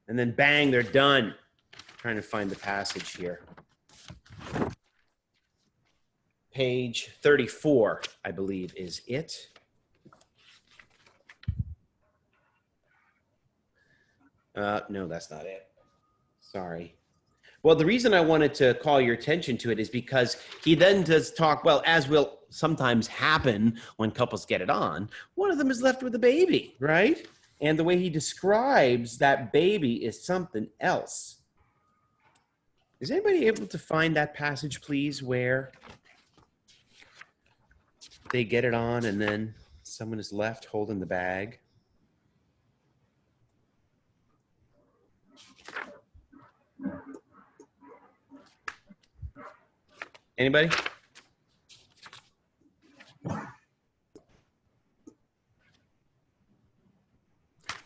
And then bang, they're done. Trying to find the passage here. Page 34, I believe, is it. No, that's not it. Sorry. Well, the reason I wanted to call your attention to it is because he then does talk, well, as will sometimes happen when couples get it on, one of them is left with a baby, right? And the way he describes that baby is something else. Is anybody able to find that passage, please, where they get it on and then someone is left holding the bag? Anybody?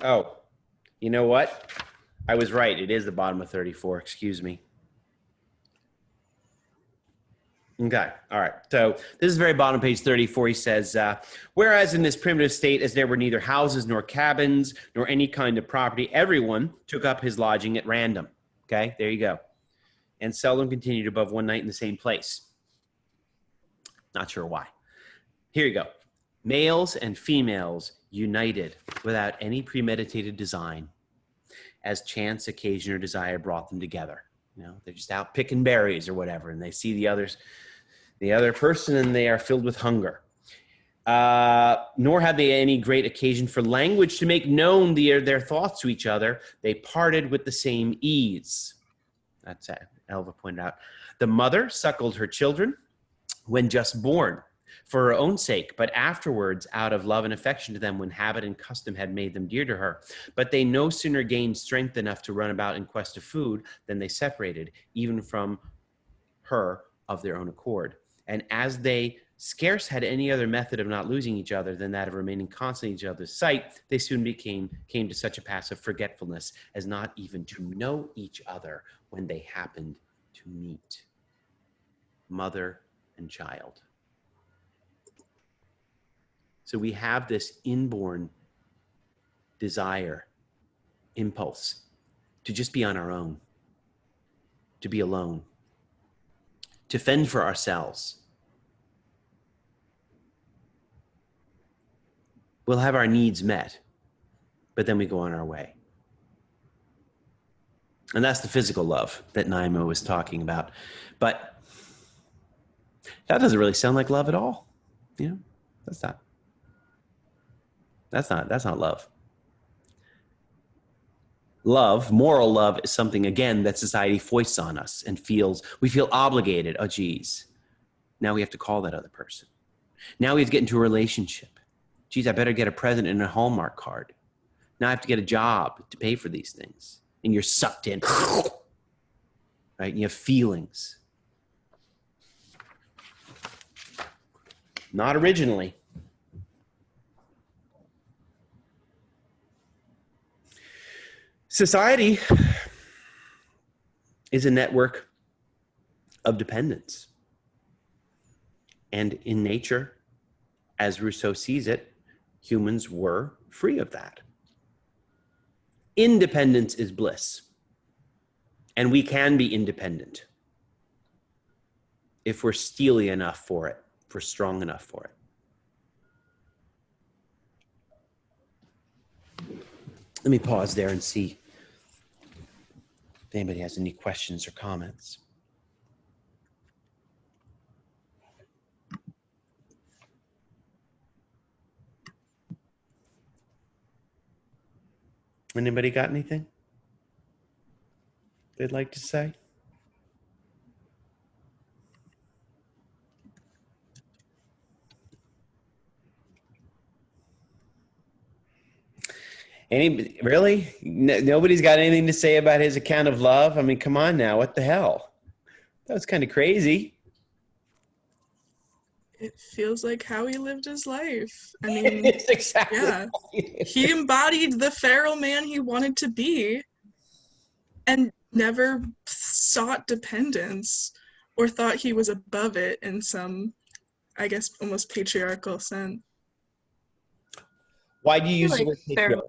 Oh, you know what? I was right. It is the bottom of 34. Excuse me. Okay. All right. So this is very bottom, page 34. He says, whereas in this primitive state, as there were neither houses nor cabins nor any kind of property, everyone took up his lodging at random. Okay. There you go. And seldom continued above one night in the same place. Not sure why. Here you go. Males and females united without any premeditated design, as chance, occasion, or desire brought them together. You know, they're just out picking berries or whatever, and they see the other person, and they are filled with hunger. Nor had they any great occasion for language to make known their thoughts to each other. They parted with the same ease. That's it. Elva pointed out. The mother suckled her children when just born for her own sake, but afterwards out of love and affection to them when habit and custom had made them dear to her. But they no sooner gained strength enough to run about in quest of food than they separated, even from her of their own accord. And as they scarce had any other method of not losing each other than that of remaining constant in each other's sight, they soon came to such a pass of forgetfulness as not even to know each other when they happened to meet. Mother and child. So we have this inborn desire, impulse to just be on our own, to be alone, to fend for ourselves. We'll have our needs met, but then we go on our way. And that's the physical love that Naima was talking about. But that doesn't really sound like love at all. You know, that's not love. Love, moral love, is something, again, that society foists on us and we feel obligated. Oh, geez, now we have to call that other person. Now we have to get into a relationship. Geez, I better get a present and a Hallmark card. Now I have to get a job to pay for these things. And you're sucked in, right? And you have feelings. Not originally. Society is a network of dependence. And in nature, as Rousseau sees it, humans were free of that. Independence is bliss. And we can be independent if we're steely enough for it, if we're strong enough for it. Let me pause there and see if anybody has any questions or comments. Anybody got anything they'd like to say? Really? Nobody's got anything to say about his account of love? I mean, come on now. What the hell? That was kind of crazy. It feels like how he lived his life. I mean, It's exactly. yeah. He embodied the feral man he wanted to be. And never sought dependence or thought he was above it in some, I guess, almost patriarchal sense. Why do you use the like word Pharaoh.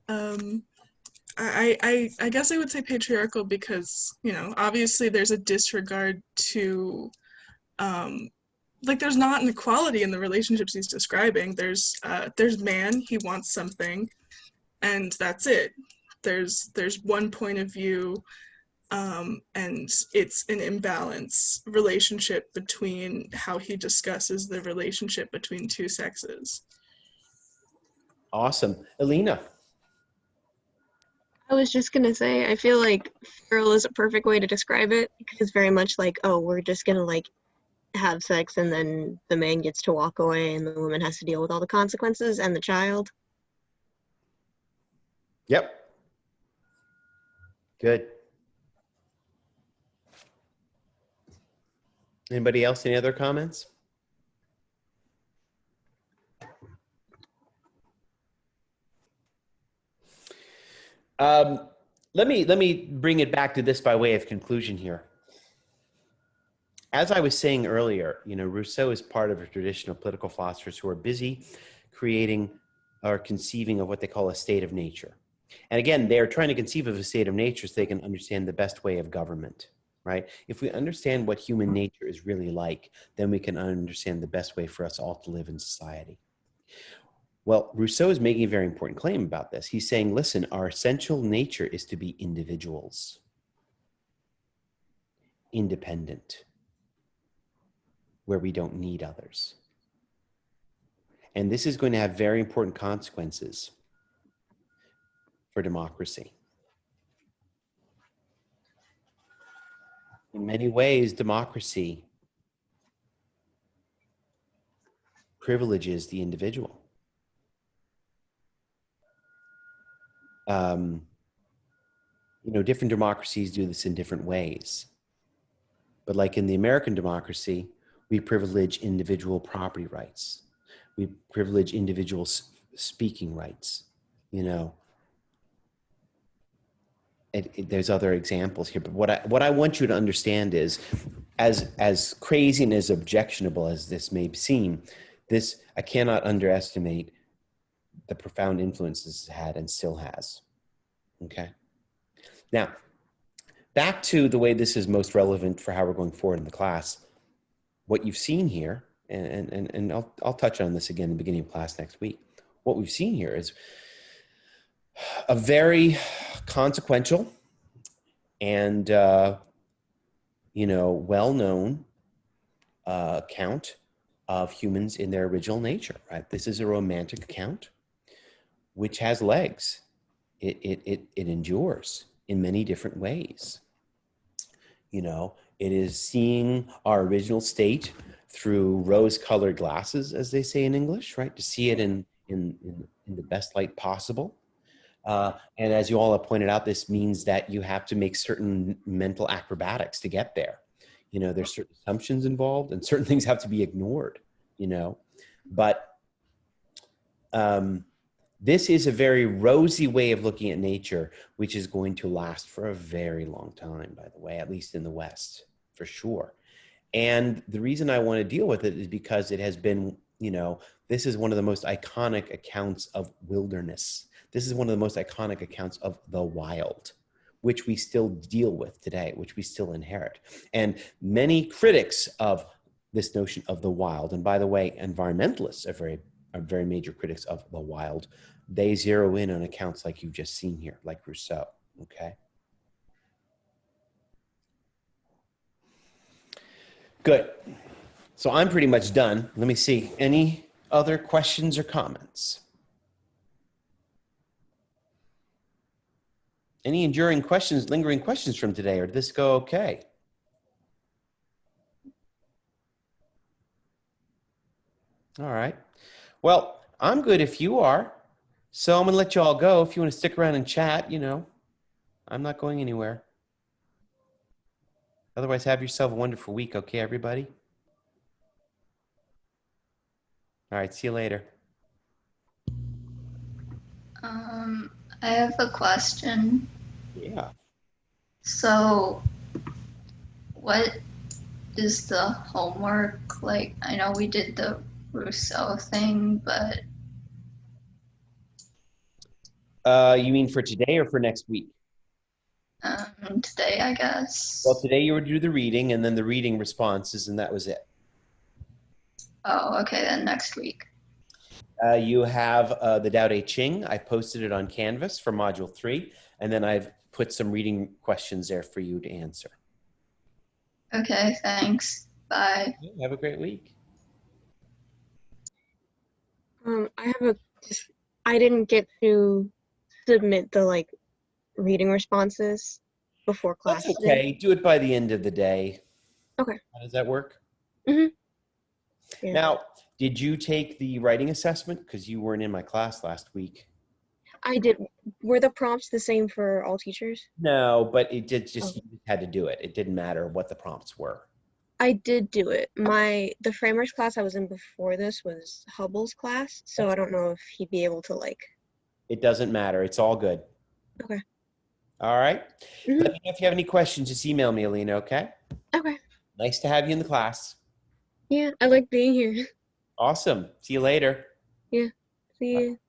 patriarchal? I guess I would say patriarchal because, you know, obviously there's a disregard to, like, there's not an equality in the relationships he's describing. There's man, he wants something, and that's it. There's one point of view, and it's an imbalance relationship between how he discusses the relationship between two sexes. Awesome. Alina. I was just gonna say, I feel like feral is a perfect way to describe it because it's very much like, oh, we're just gonna like have sex and then the man gets to walk away and the woman has to deal with all the consequences and the child. Yep. Good. Anybody else? Any other comments? Let me bring it back to this by way of conclusion here. As I was saying earlier, you know, Rousseau is part of a tradition of political philosophers who are busy creating or conceiving of what they call a state of nature. And again, they're trying to conceive of a state of nature so they can understand the best way of government, right? If we understand what human nature is really like, then we can understand the best way for us all to live in society. Well, Rousseau is making a very important claim about this. He's saying, listen, our essential nature is to be individuals, independent, where we don't need others. And this is going to have very important consequences for democracy. In many ways, democracy privileges the individual. You know, different democracies do this in different ways. But like in the American democracy, we privilege individual property rights. We privilege individual speaking rights, you know. There's other examples here, but what I want you to understand is, as crazy and as objectionable as this may seem, this, I cannot underestimate the profound influence this has had and still has. Okay. Now, back to the way this is most relevant for how we're going forward in the class. What you've seen here, and I'll touch on this again in the beginning of class next week. What we've seen here is a very consequential and you know, well-known account of humans in their original nature. Right? This is a romantic account, which has legs. It endures in many different ways. You know, it is seeing our original state through rose-colored glasses, as they say in English, right? To see it in the best light possible. And as you all have pointed out, this means that you have to make certain mental acrobatics to get there. You know, there's certain assumptions involved and certain things have to be ignored, you know. But this is a very rosy way of looking at nature, which is going to last for a very long time, by the way, at least in the West, for sure. And the reason I want to deal with it is because it has been, you know, this is one of the most iconic accounts of wilderness. This is one of the most iconic accounts of the wild, which we still deal with today, which we still inherit. And many critics of this notion of the wild, and by the way, environmentalists are very major critics of the wild. They zero in on accounts like you've just seen here, like Rousseau, okay? Good. So I'm pretty much done. Let me see. Any other questions or comments? Any enduring questions, lingering questions from today, or did this go okay? All right. Well, I'm good if you are. So I'm going to let you all go. If you want to stick around and chat, you know, I'm not going anywhere. Otherwise, have yourself a wonderful week, okay, everybody? All right, see you later. I have a question. Yeah. So, what is the homework like? I know we did the Rousseau thing, but You mean for today or for next week? today, I guess. Well, today you would do the reading and then the reading responses, and that was it. Oh, okay, then next week. You have the Tao Te Ching. I posted it on Canvas for Module 3, and then I've put some reading questions there for you to answer. Okay, thanks. Bye. Have a great week. I didn't get to submit the like reading responses before class That's today. okay. Do it by the end of the day. Okay. How does that work? Mm-hmm. Yeah. Now, did you take the writing assessment? Because you weren't in my class last week. I did. Were the prompts the same for all teachers? No, but it did just, Oh. you had to do it. It didn't matter what the prompts were. I did do it. The framers class I was in before this was Hubble's class, so I don't know if he'd be able to like. It doesn't matter. It's all good. Okay. All right. Mm-hmm. Let me know if you have any questions. Just email me, Alina, okay? Okay. Nice to have you in the class. Yeah, I like being here. Awesome. See you later. Yeah. See you.